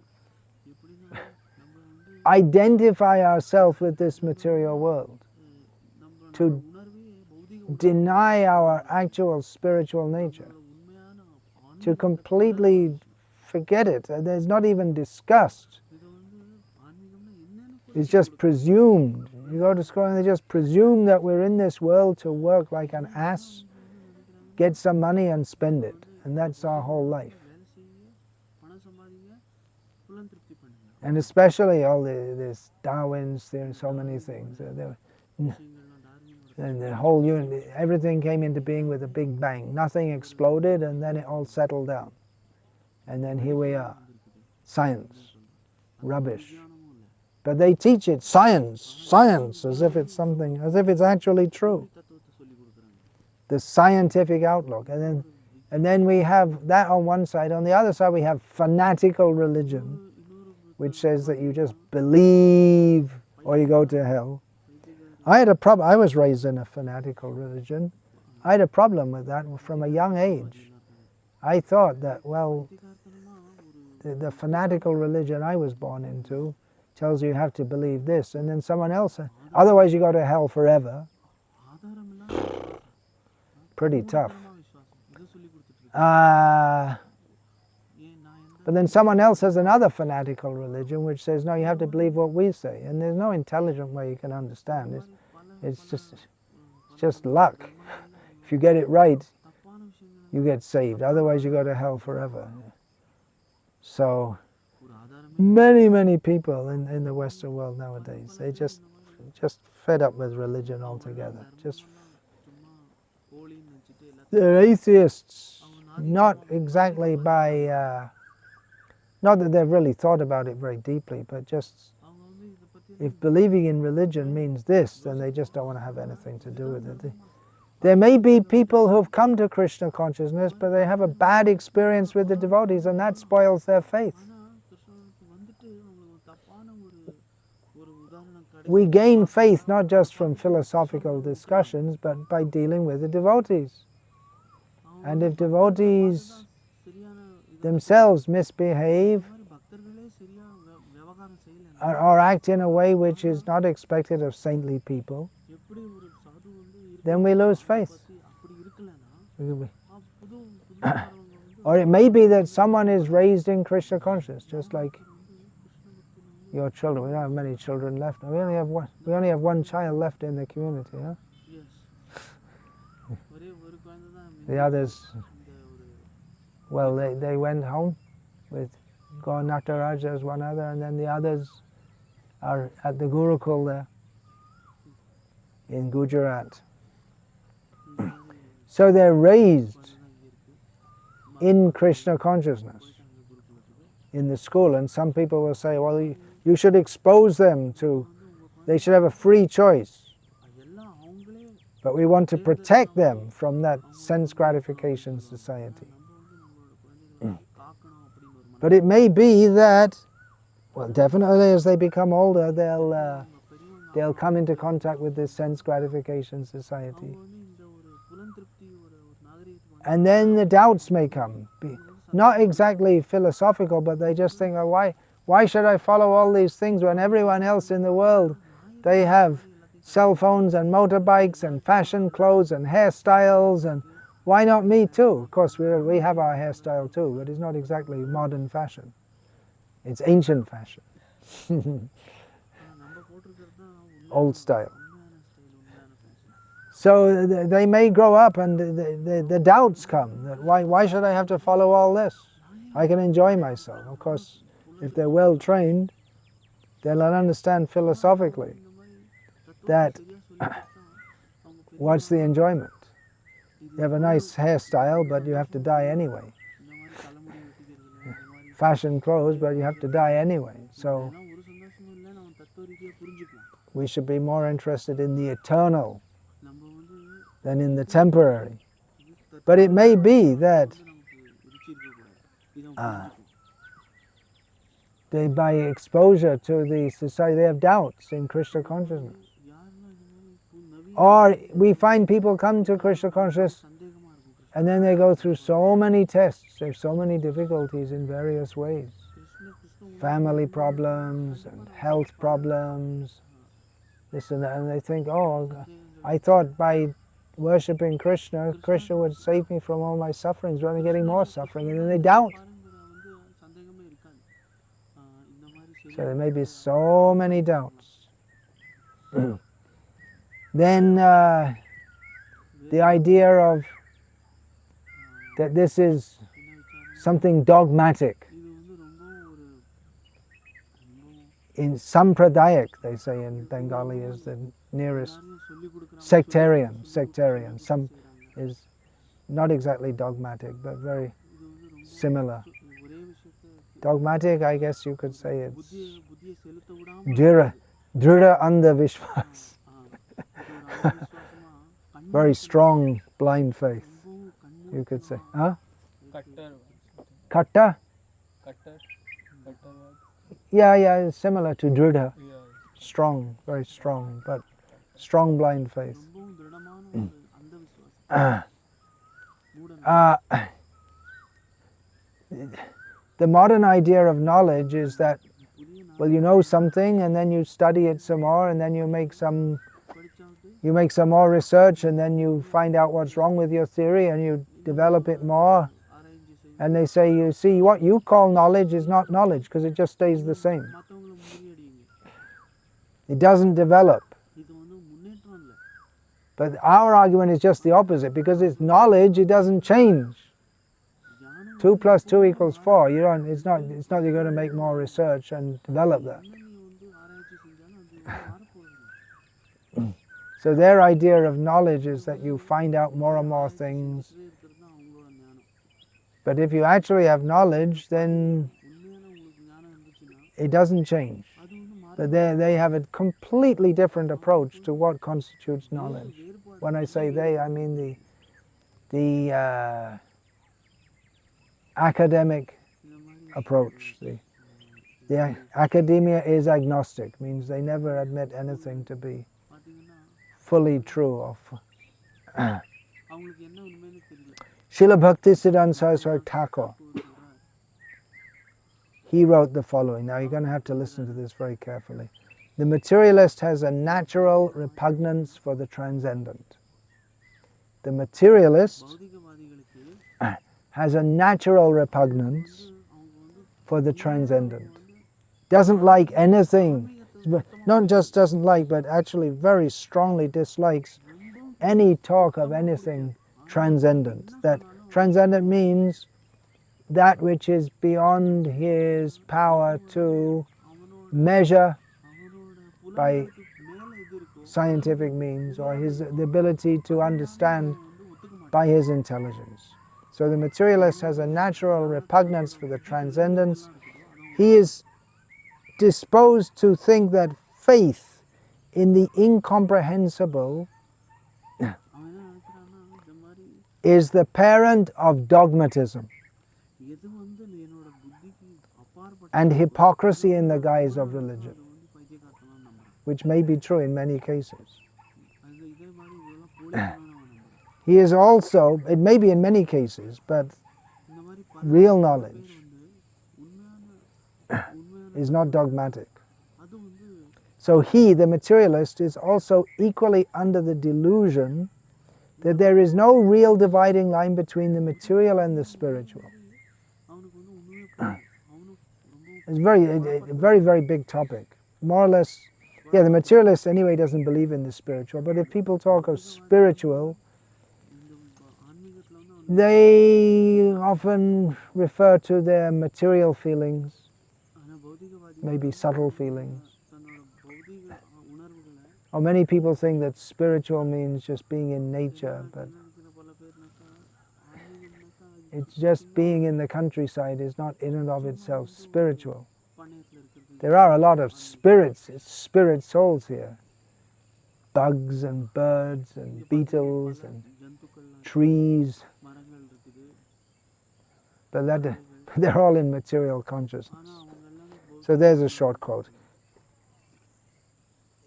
identify ourselves with this material world, to deny our actual spiritual nature, to completely forget it. It's not even discussed. It's just presumed. You go to school and they just presume that we're in this world to work like an ass, get some money and spend it. And that's our whole life. And especially all this Darwin's, there's so many things. And the whole everything came into being with a big bang. Nothing exploded and then it all settled down. And then here we are. Science. Rubbish. But they teach it science, as if it's something, as if it's actually true. The scientific outlook. And then we have that on one side. On the other side we have fanatical religion, which says that you just believe or you go to hell. I had a problem. I was raised in a fanatical religion. I had a problem with that from a young age. I thought that, well, the fanatical religion I was born into tells you have to believe this, and then someone else, otherwise you go to hell forever. Pretty tough. But then someone else has another fanatical religion which says, no, you have to believe what we say. And there's no intelligent way you can understand this. It's just luck. If you get it right, you get saved. Otherwise you go to hell forever. So many people in the Western world nowadays, they just fed up with religion altogether. They're atheists, not exactly by, not that they've really thought about it very deeply, but just if believing in religion means this, then they just don't want to have anything to do with it. There may be people who've come to Krishna consciousness, but they have a bad experience with the devotees, and that spoils their faith. We gain faith not just from philosophical discussions, but by dealing with the devotees. And if devotees themselves misbehave or act in a way which is not expected of saintly people, then we lose faith. Or it may be that someone is raised in Krishna consciousness, just like your children. We don't have many children left. We only have one child left in the community. Huh? The others, well, they went home with Gaur Nataraj as one other, and then the others are at the Gurukul there in Gujarat. So they're raised in Krishna consciousness in the school, and some people will say, well, you should expose them to, they should have a free choice. But we want to protect them from that sense gratification society. But it may be that Well, definitely as they become older, they'll come into contact with this sense gratification society. And then the doubts may come. Not exactly philosophical, but they just think, oh, why should I follow all these things when everyone else in the world, they have cell phones and motorbikes and fashion clothes and hairstyles, and why not me too? Of course, we have our hairstyle too, but it's not exactly modern fashion. It's ancient fashion. Old style. So they may grow up and the doubts come, that why should I have to follow all this? I can enjoy myself. Of course, if they're well trained, they'll understand philosophically that what's the enjoyment? You have a nice hairstyle, but you have to die anyway. Fashion clothes, but you have to die anyway. So we should be more interested in the eternal than in the temporary. But it may be that they, by exposure to the society, they have doubts in Krishna consciousness. Or we find people come to Krishna consciousness and then they go through so many tests, there's so many difficulties in various ways. Family problems and health problems, this and that, and they think, oh, I thought by worshipping Krishna, Krishna would save me from all my sufferings, but I'm getting more suffering, and then they doubt. So there may be so many doubts. Then the idea of that this is something dogmatic. In Sampradayak, they say in Bengali, is the nearest sectarian. Some is not exactly dogmatic, but very similar. Dogmatic, I guess you could say it's Drida Andha Vishwas. Very strong blind faith, you could say. Huh? Katta? Yeah, it's similar to Drida. Strong, very strong, but strong blind faith. The modern idea of knowledge is that, well, you know something and then you study it some more and then you make some more research and then you find out what's wrong with your theory and you develop it more. And they say, you see, what you call knowledge is not knowledge because it just stays the same. It doesn't develop. But our argument is just the opposite. Because it's knowledge, it doesn't change. 2 + 2 = 4. It's not you're going to make more research and develop that. So their idea of knowledge is that you find out more and more things. But if you actually have knowledge, then it doesn't change. But they have a completely different approach to what constitutes knowledge. When I say they, I mean the academic approach. The academia is agnostic, means they never admit anything to be fully true. Srila Bhaktisiddhanta Saraswati Thakur, he wrote the following. Now you're going to have to listen to this very carefully. The materialist has a natural repugnance for the transcendent. The materialist has a natural repugnance for the transcendent. Doesn't like anything, not just doesn't like, but actually very strongly dislikes any talk of anything transcendent. That transcendent means that which is beyond his power to measure by scientific means, or the ability to understand by his intelligence. So the materialist has a natural repugnance for the transcendence. He is disposed to think that faith in the incomprehensible is the parent of dogmatism. and hypocrisy in the guise of religion, which may be true in many cases. He is also, it may be in many cases, but real knowledge is not dogmatic. So he, the materialist, is also equally under the delusion that there is no real dividing line between the material and the spiritual. It's a very, very big topic. More or less, yeah, the materialist anyway doesn't believe in the spiritual, but if people talk of spiritual, they often refer to their material feelings, maybe subtle feelings. Or many people think that spiritual means just being in nature, but it's just being in the countryside is not in and of itself spiritual. There are a lot of spirits, spirit souls here. Bugs and birds and beetles and trees. But they're all in material consciousness. So there's a short quote.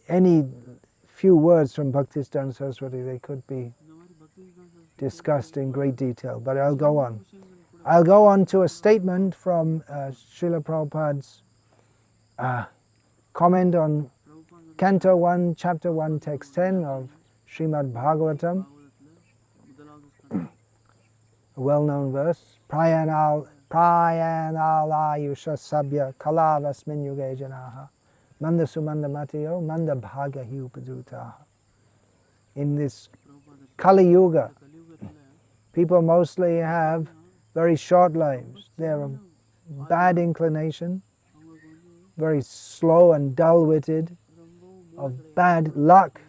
Any few words from Bhakti-siddhanta Saraswati, they could be discussed in great detail, but I'll go on. I'll go on to a statement from Srila Prabhupada's comment on Canto 1, Chapter 1, Text 10 of Srimad Bhagavatam, a well-known verse. Prayanal-ayusha sabya kalavasmin yuge janaha manda sumanda matayo manda bhagya hi upadutaha. In this Kali Yuga, people mostly have very short lives. They're of bad inclination, very slow and dull-witted, of bad luck,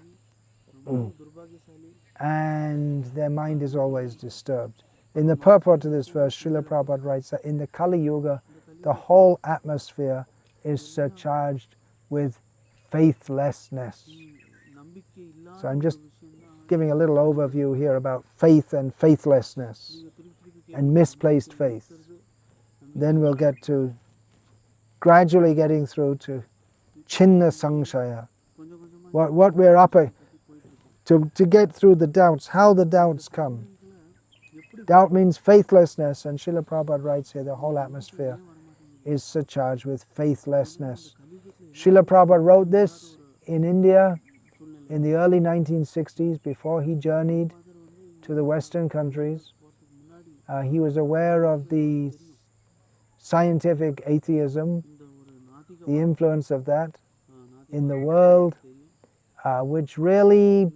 and their mind is always disturbed. In the purport to this verse, Srila Prabhupada writes that in the Kali Yuga, the whole atmosphere is surcharged with faithlessness. So I'm just giving a little overview here about faith and faithlessness and misplaced faith. Then we'll get to gradually getting through to Chinna samsayah. What we're up to get through the doubts, how the doubts come. Doubt means faithlessness, and Srila Prabhupada writes here the whole atmosphere is surcharged with faithlessness. Srila Prabhupada wrote this in India in the early 1960s before he journeyed to the Western countries. He was aware of the scientific atheism, the influence of that in the world, which really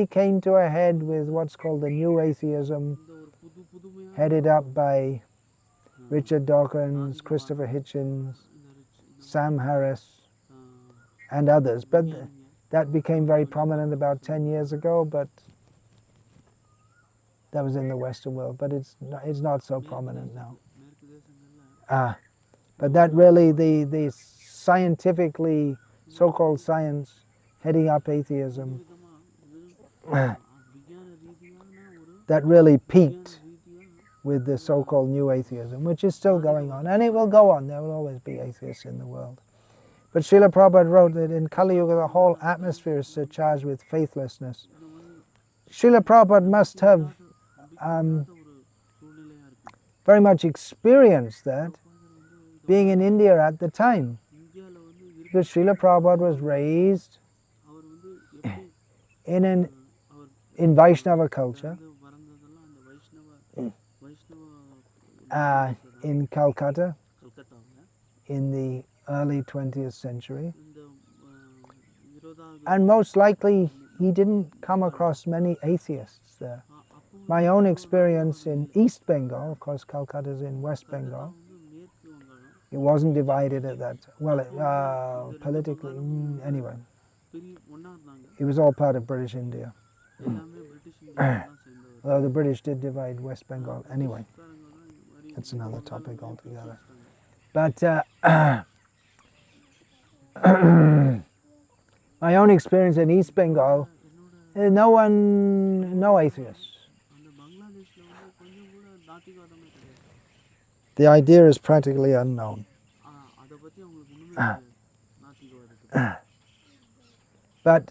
came to a head with what's called the New Atheism, headed up by Richard Dawkins, Christopher Hitchens, Sam Harris, and others. But that became very prominent about 10 years ago, but that was in the Western world, but it's not so prominent now. But that really, the scientifically, so-called science, heading up atheism, that really peaked with the so-called New Atheism, which is still going on, and it will go on. There will always be atheists in the world. But Srila Prabhupada wrote that in Kali Yuga the whole atmosphere is surcharged with faithlessness. Srila Prabhupada must have very much experienced that, being in India at the time. Because Srila Prabhupada was raised in Vaishnava culture, in Calcutta, in the early 20th century. And most likely he didn't come across many atheists there. My own experience in East Bengal, of course Calcutta is in West Bengal, it wasn't divided at that time. Well, politically, anyway. It was all part of British India. Although the British did divide West Bengal. Anyway, that's another topic altogether. But my own experience in East Bengal, no atheists. The idea is practically unknown. But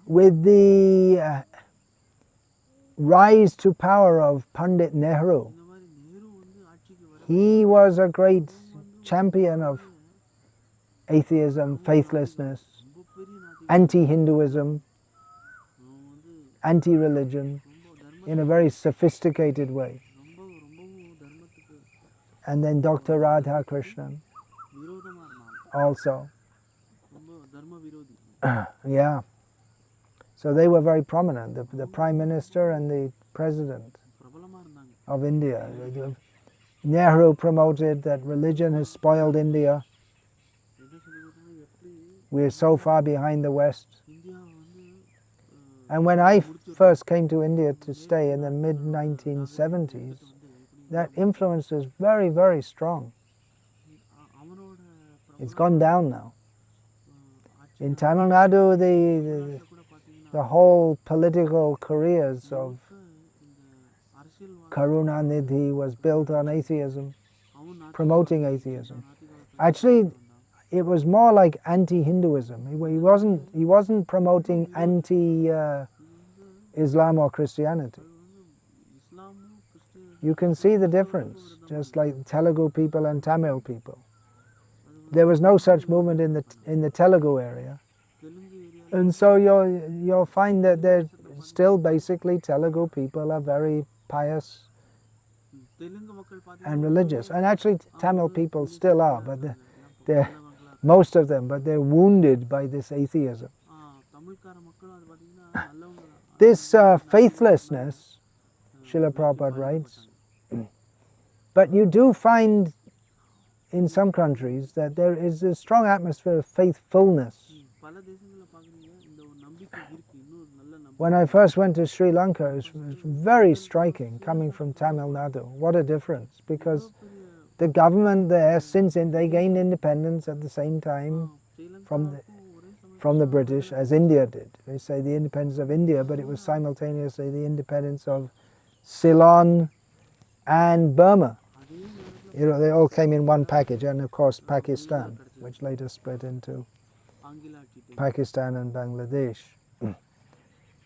with the rise to power of Pandit Nehru, he was a great champion of atheism, faithlessness, anti-Hinduism, anti-religion, in a very sophisticated way. And then Dr. Radha Krishnan also. Yeah. So they were very prominent, the Prime Minister and the President of India. Nehru promoted that religion has spoiled India. We're so far behind the West. And when I first came to India to stay in the mid-1970s, that influence was very, very strong. It's gone down now. In Tamil Nadu, the whole political careers of Karunanidhi was built on atheism, promoting atheism. Actually, it was more like anti-Hinduism. He wasn't promoting anti-Islam or Christianity. You can see the difference, just like Telugu people and Tamil people. There was no such movement in the Telugu area. And so you'll find that they're still basically Telugu people are very pious and religious. And actually Tamil people still are, but they're most of them, but they're wounded by this atheism. This faithlessness, Srila Prabhupada writes, but you do find in some countries that there is a strong atmosphere of faithfulness. When I first went to Sri Lanka, it was very striking coming from Tamil Nadu. What a difference, because the government there, since they gained independence at the same time from the British as India did. They say the independence of India, but it was simultaneously the independence of Ceylon and Burma. You know, they all came in one package, and of course Pakistan, which later split into Pakistan and Bangladesh.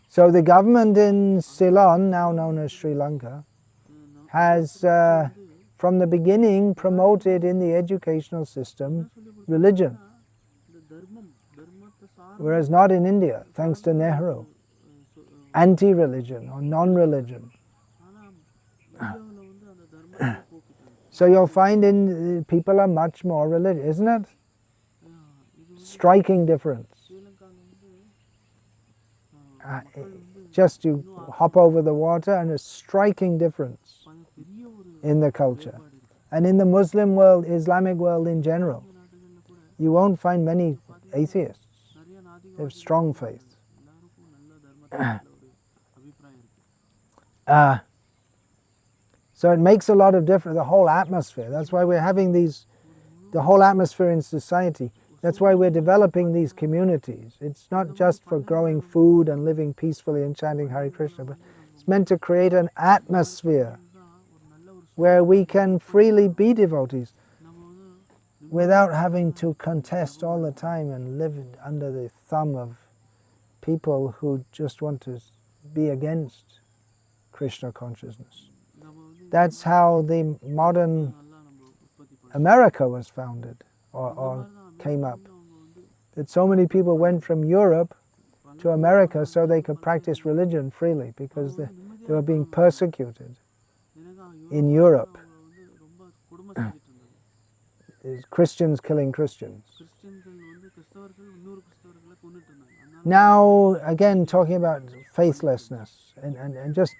So the government in Ceylon, now known as Sri Lanka, has from the beginning promoted in the educational system religion, whereas not in India, thanks to Nehru. Anti-religion or non-religion. So you'll find people are much more religious, isn't it? Striking difference. Just you hop over the water and a striking difference in the culture. And in the Muslim world, Islamic world in general, you won't find many atheists. They have strong faith. So it makes a lot of difference, the whole atmosphere. That's why we're having the whole atmosphere in society. That's why we're developing these communities. It's not just for growing food and living peacefully and chanting Hare Krishna, but it's meant to create an atmosphere where we can freely be devotees without having to contest all the time and live under the thumb of people who just want to be against Krishna consciousness. That's how the modern America was founded or came up. That so many people went from Europe to America so they could practice religion freely because they were being persecuted in Europe. Christians killing Christians. Now, again, talking about faithlessness and just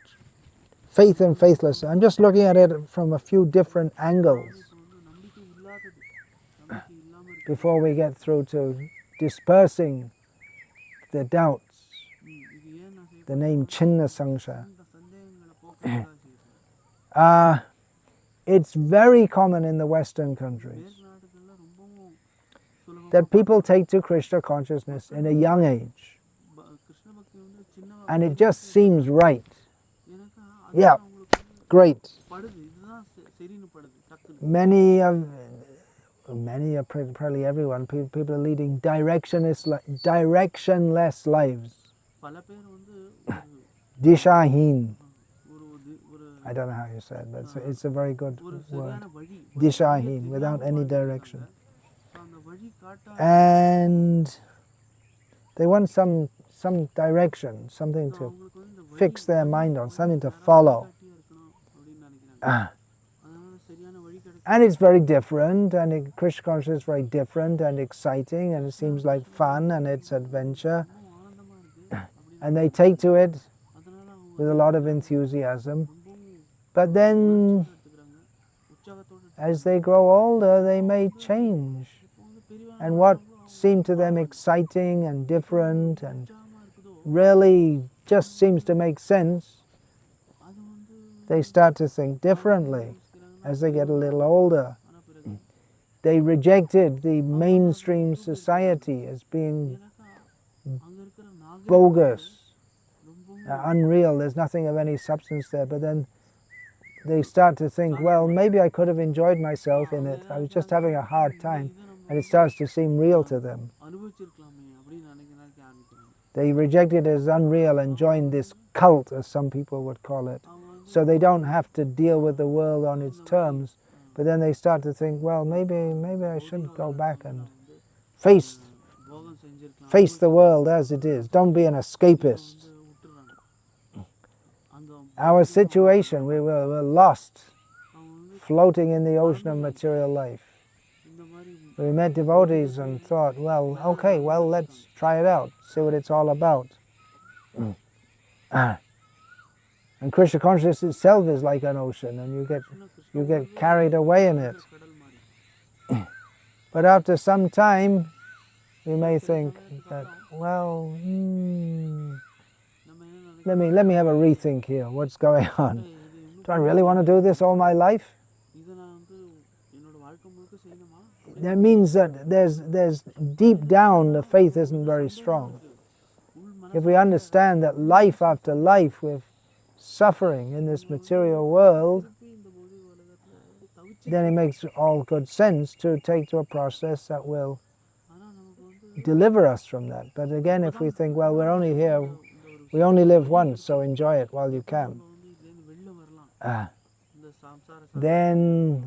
faith and faithlessness. I'm just looking at it from a few different angles before we get through to dispersing the doubts. The name Chinna samsayah. It's very common in the Western countries that people take to Krishna consciousness in a young age. And it just seems right. Yeah, great. Many of many, probably everyone, people are leading directionless lives. பல பேர் வந்து Dishahin. ஒரு I don't know how you say it, but it's a very good ஒரு word. சரியான வழி Dishahin, without any direction. அந்த வழி காட்ட And they want some direction, something to அவங்களுக்கு வந்து இந்த fix their mind on, something to follow. வழிகாட்டியா இருக்கணும் அப்படின்னு நினைக்கிறாங்க. அதனால சரியான வழி கிடைக்கும். And it's very different, and Krishna consciousness is very different and exciting, and it seems like fun and it's adventure. ஆனந்தமா இருக்கு. And they take to it அதனால அவங்க with a lot of enthusiasm. ரொம்பவும் But then, எடுத்துக்கிறாங்க. உற்சாகத்தோட as they grow older, they may change. இப்போ வந்து பெரியவங்க And what seemed to them exciting and different and உற்சாகமா இருக்குதோ really just seems to make sense, அது வந்து they start to think differently as they get a little older. ஆன பிறகு They rejected the mainstream society as being எனக்கா அங்க இருக்கிற நாகரிகம் bogus, ரொம்பவும் unreal, there's nothing of any substance there. But then they start to think, well, maybe I could have enjoyed myself in it. I was just having a hard time. And it starts to seem real to them. அனுபவிச்சிருக்கலாமே அப்படின்னு நினைக்க ஆரம்பிக்கிறாங்க. They reject it as unreal and join this cult, as some people would call it. அவங்க வந்து So they don't have to deal with the world on its terms. But then they start to think, well, maybe I should go back and face போகம் செஞ்சிருக்கலாம். face the world as it is. Don't be an escapist. வந்து விட்டுறாங்க. அங்க Our situation, we're lost, அவங்க வந்து floating in the ocean of material life. இந்த மாதிரி We met devotees and thought, well, okay, well, let's try it out, see what it's all about. And Krishna consciousness itself is like an ocean, and you get carried away in it. கடல் மாதிரி. But after some time, we may think that, well, நம்ம என்ன நினைக்கிறோம்? let me have a rethink here. What's going on? இது இன்னும் Do I really want to do this all my life? இதை நான் வந்து என்னோட வாழ்க்கை முழுக்க செய்யணுமா? That means that there's deep down the faith isn't very strong. உள் மன If we understand that life after life with suffering in this material world, திருப்பி இந்த பொது உலகத்துல தவிச்சு then it makes all good sense to take to a process that will ஆனா நமக்கு வந்து deliver us from that. But again, if we think, well, we're only here, we only live once, so enjoy it while you can, நம்ம வந்து இதுலேருந்து வெளில வரலாம். இந்த சாம்சார then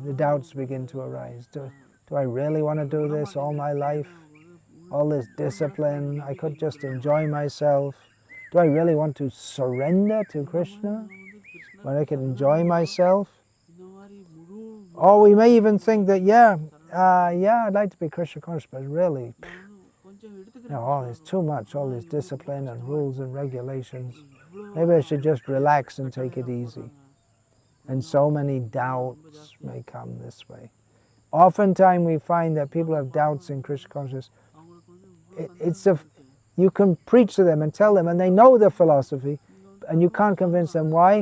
the doubts begin to arise. Do I really want to do this all my life? All this discipline, I could just enjoy myself. Do I really want to surrender to Krishna வந்து Krishna when I can enjoy myself? இந்த மாதிரி முழு Or we may even think that, yeah, I'd like to be Krishna conscious, but really, நான் கொஞ்சம் எடுத்துக்கிறேன். all this too much, all this discipline and rules and regulations. Maybe I should just relax and take it easy. And so many doubts may come this way. Oftentimes we find that people have doubts in Krishna consciousness. அவங்களுக்கு வந்து It's you can preach to them and tell them, and they know the philosophy, and you can't convince them. Why?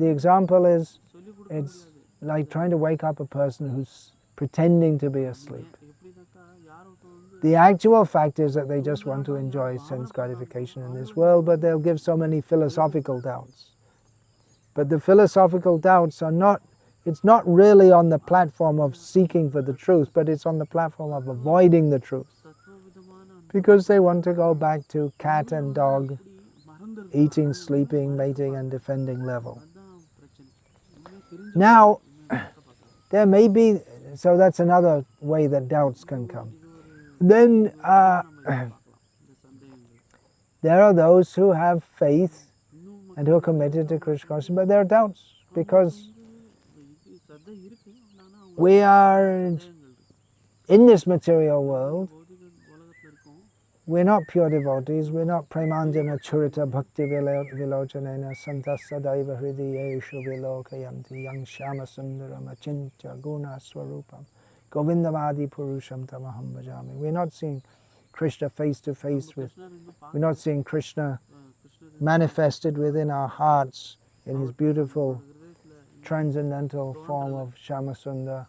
The example is, சொல்லிக் கொடுக்க it's like trying to wake up a person who's pretending to be asleep. எப்படின்னாக்கா யாரும் வந்து The actual fact is that they just want to enjoy sense gratification in this world, but they'll give so many philosophical doubts. But the philosophical doubts are not, it's not really on the platform of seeking for the truth, but it's on the platform of avoiding the truth. தத்துவவிதமான Because they want to go back to cat and dog, மறந்துருக்கு. eating, sleeping, mating and defending level. அதான் பிரச்சனை. உண்மையை தெரிஞ்சு Now, உண்மையை பார்க்க பார்க்கலாம். there may be, so that's another way that doubts can come. Then இந்த சந்தேகங்கள் there are those who have faith இன்னும் and who are committed to Krishna consciousness, but there are doubts because இது சத்தை இருக்கு. ஆனா அவங்க we are சந்தேகங்கள் இருக்கு. in this material world. பௌதிக உலகத்துல இருக்கோம். We're not pure devotees, we're not premanjana churita bhakti vilochanena santas sadaiva hridiyeshu vilokayanti yang shama sundaram achintya guna swarupam govindamadi purusham tamaham bhajami. We're not seeing Krishna face to face with, கிருஷ்ணர் இன்னும் we're not seeing Krishna கிருஷ்ணர் manifested within our hearts in his beautiful ஹிருதயத்துல transcendental form of Shamasundar.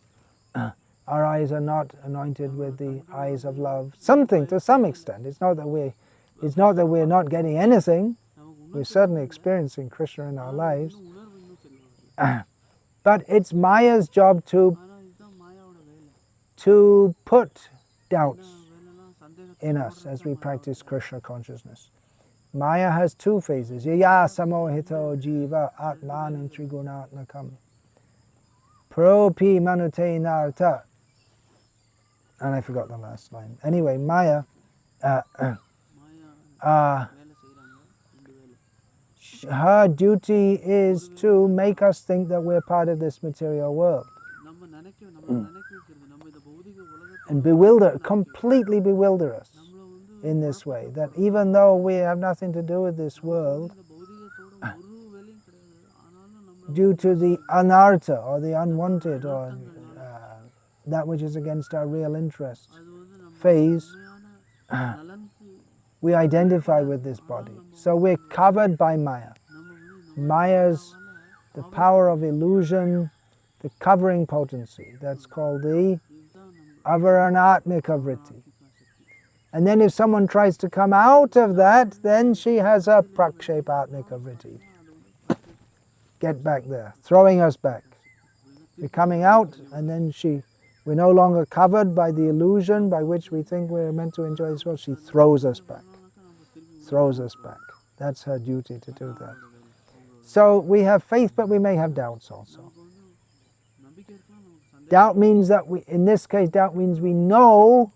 Our eyes are not anointed with the eyes of love. Something, to some extent. It's not that we're not getting anything. நமக்கு We're certainly experiencing Krishna in our lives. உணர்வு இன்னும் சரியா வரல. But it's Maya's job ஆனா இதுதான் மாயாவோட வேலை. to put doubts in us as we practice Krishna consciousness. Maya has two phases. Yaya samohito jiva atmanam trigunatmakam. Propi manute narta. And I forgot the last line. Anyway, Maya, her duty is to make us think that we're part of this material world. And completely bewilder us in this way. That even though we have nothing to do with this world, due to the anartha or the unwanted or that which is against our real interest phase, we identify with this body. So we're covered by Maya. Maya's the power of illusion, the covering potency. That's called the avaranatmika vritti. And then if someone tries to come out of that, then she has a prakshepatmika vritti. Get back there, throwing us back. We're coming out, and then we're no longer covered by the illusion by which we think we're meant to enjoy this world. She throws us back. Throws us back. That's her duty to do that. So we have faith, but we may have doubts also. Doubt means that in this case, doubt means we all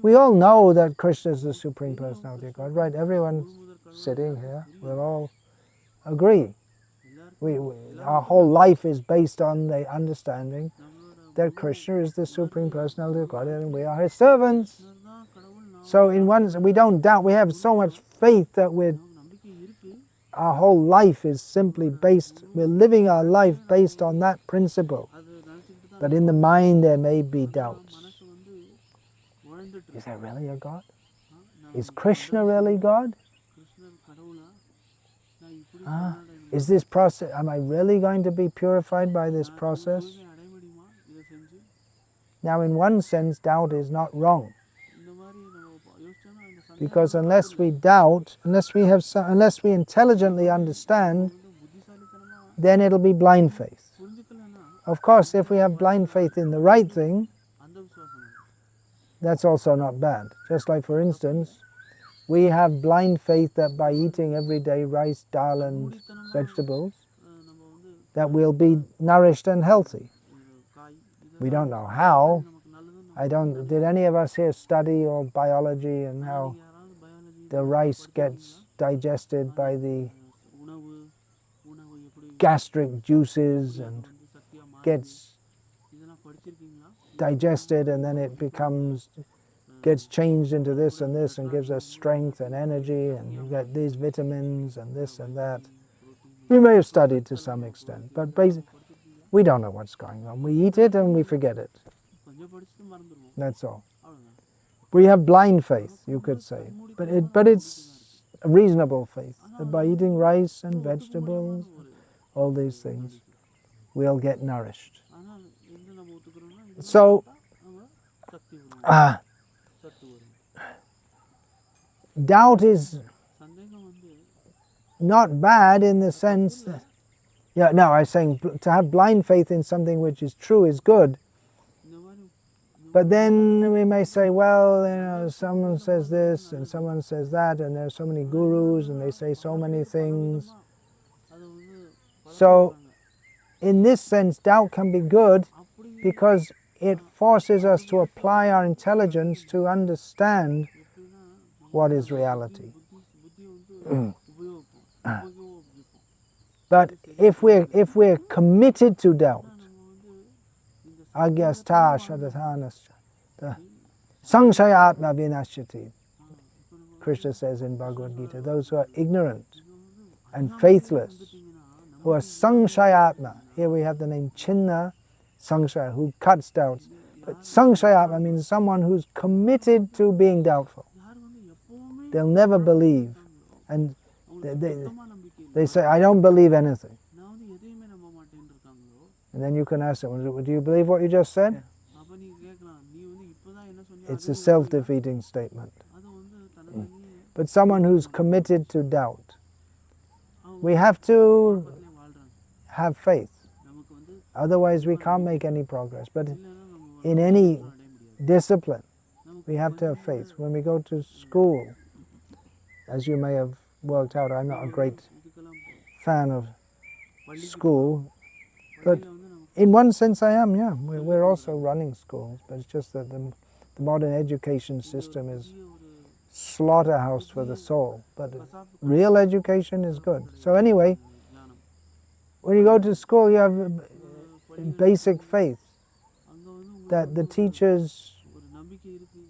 know that Krishna is the Supreme Personality of God, right? Everyone sitting here will all agree. Our whole life is based on the understanding that Krishna is the Supreme Personality of God and we are His servants. So in one sense, we don't doubt, we have so much faith that our whole life is simply we're living our life based on that principle. But in the mind there may be doubts. Is there really a God? Is Krishna really God? Is this process, am I really going to be purified by this process? Now in one sense, doubt is not wrong. Because unless we doubt, unless we intelligently understand, then it'll be blind faith. Of course, if we have blind faith in the right thing, that's also not bad. Just like, for instance, we have blind faith that by eating every day rice, dal and vegetables, that we'll be nourished and healthy. We don't know how. Did any of us here study or biology and how the rice gets digested by the gastric juices and gets digested, and then it gets changed into this and gives us strength and energy, and you get these vitamins and this and that. We may have studied to some extent, but basically we don't know what's going on. We eat it and we forget it. That's all. We have blind faith, you could say, but it's a reasonable faith that by eating rice and vegetables, all these things, we'll get nourished. So, doubt is not bad in the sense that, I was saying to have blind faith in something which is true is good. But then we may say, well, someone says this and someone says that, and there are so many gurus and they say so many things. So, in this sense, doubt can be good because it forces us to apply our intelligence to understand what is reality. But if we're committed to doubt, agyastha shadathanascha, samsayah vinashyati, Krishna says in Bhagavad Gita, those who are ignorant and faithless, who are samsayatma. Here we have the name Chinna, samsayah, who cuts doubts. But samsayatma means someone who's committed to being doubtful. They'll never believe. And they say, I don't believe anything. And then you can ask them, do you believe what you just said? It's a self-defeating statement. But someone who's committed to doubt, we have to have faith. Otherwise we can't make any progress. But in any discipline. We have to have faith. When we go to school, as you may have worked out, I'm not a great fan of school, but in one sense I am, yeah. We're also running schools, but it's just that the modern education system is slaughterhouse for the soul, but real education is good. So anyway, when you go to school, you have basic faith that the teachers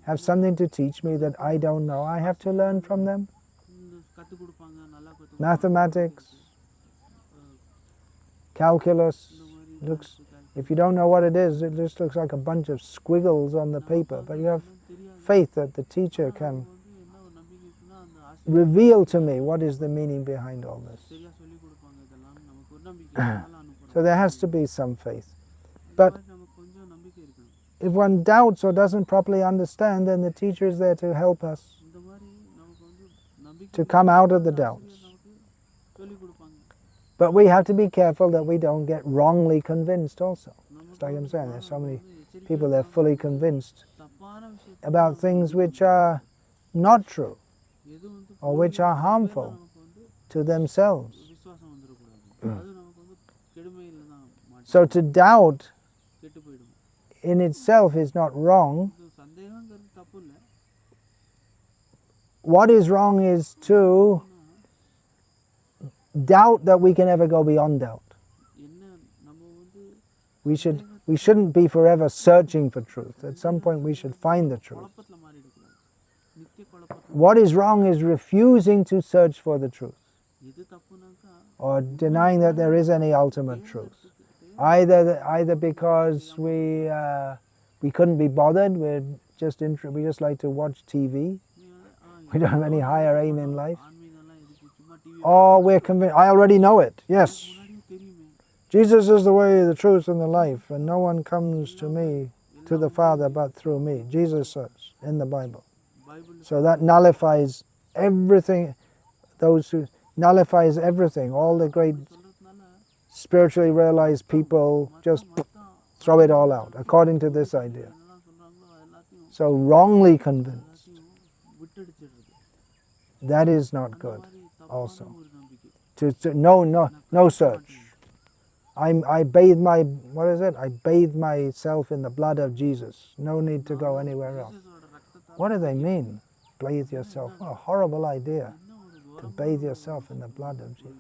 have something to teach me that I don't know. I have to learn from them. Mathematics, calculus, if you don't know what it is, it just looks like a bunch of squiggles on the paper, but you have faith that the teacher can reveal to me what is the meaning behind all this. So there has to be some faith. But if one doubts or doesn't properly understand, then the teacher is there to help us to come out of the doubts. But we have to be careful that we don't get wrongly convinced also. Just like I'm saying, there's so many people that are fully convinced about things which are not true or which are harmful to themselves. So to doubt in itself is not wrong. What is wrong is to doubt that we can ever go beyond doubt. We shouldn't be forever searching for truth. At some point we should find the truth. What is wrong is refusing to search for the truth, or denying that there is any ultimate truth. Either because we couldn't be bothered, we just like to watch TV. We don't have any higher aim in life. Or we're convinced, I already know it, yes. Jesus is the way, the truth, and the life, and no one comes to me, to the Father, but through me. Jesus says in the Bible. So that nullifies everything, nullifies everything. All the great spiritually realized people just throw it all out, according to this idea. So wrongly convinced, that is not good also. No search. I bathe myself in the blood of Jesus. No need to go anywhere else. What do they mean? Bathe yourself. What a horrible idea, to bathe yourself in the blood of Jesus.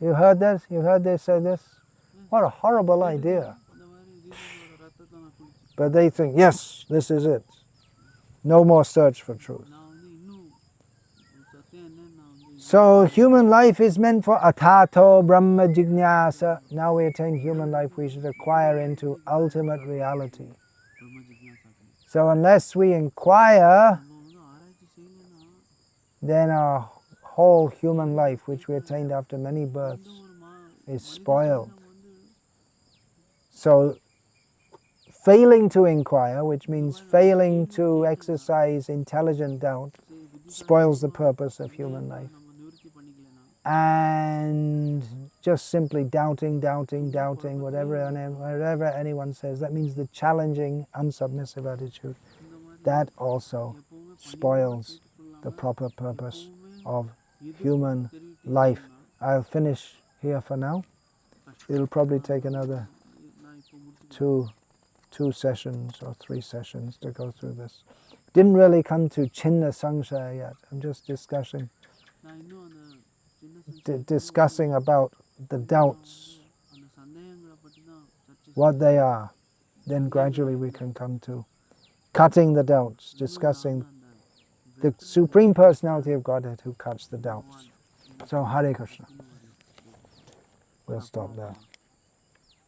You heard this? You heard they say this? What a horrible idea. But they think, yes, this is it. No more search for truth. So human life is meant for atato brahma jignasa. Now we attain human life, we should acquire into ultimate reality. So unless we inquire, then our whole human life, which we attained after many births, is spoiled. So failing to inquire, which means failing to exercise intelligent doubt, spoils the purpose of human life. And just simply doubting, whatever anyone says, that means the challenging, unsubmissive attitude. That also spoils the proper purpose of human life. I'll finish here for now. It'll probably take another two sessions or 3 sessions to go through this. Didn't really come to Chinna samsayah yet. I'm just discussing about the doubts, what they are. Then gradually we can come to cutting the doubts, discussing the Supreme Personality of Godhead who cuts the doubts. So Hare Krishna. We'll stop there.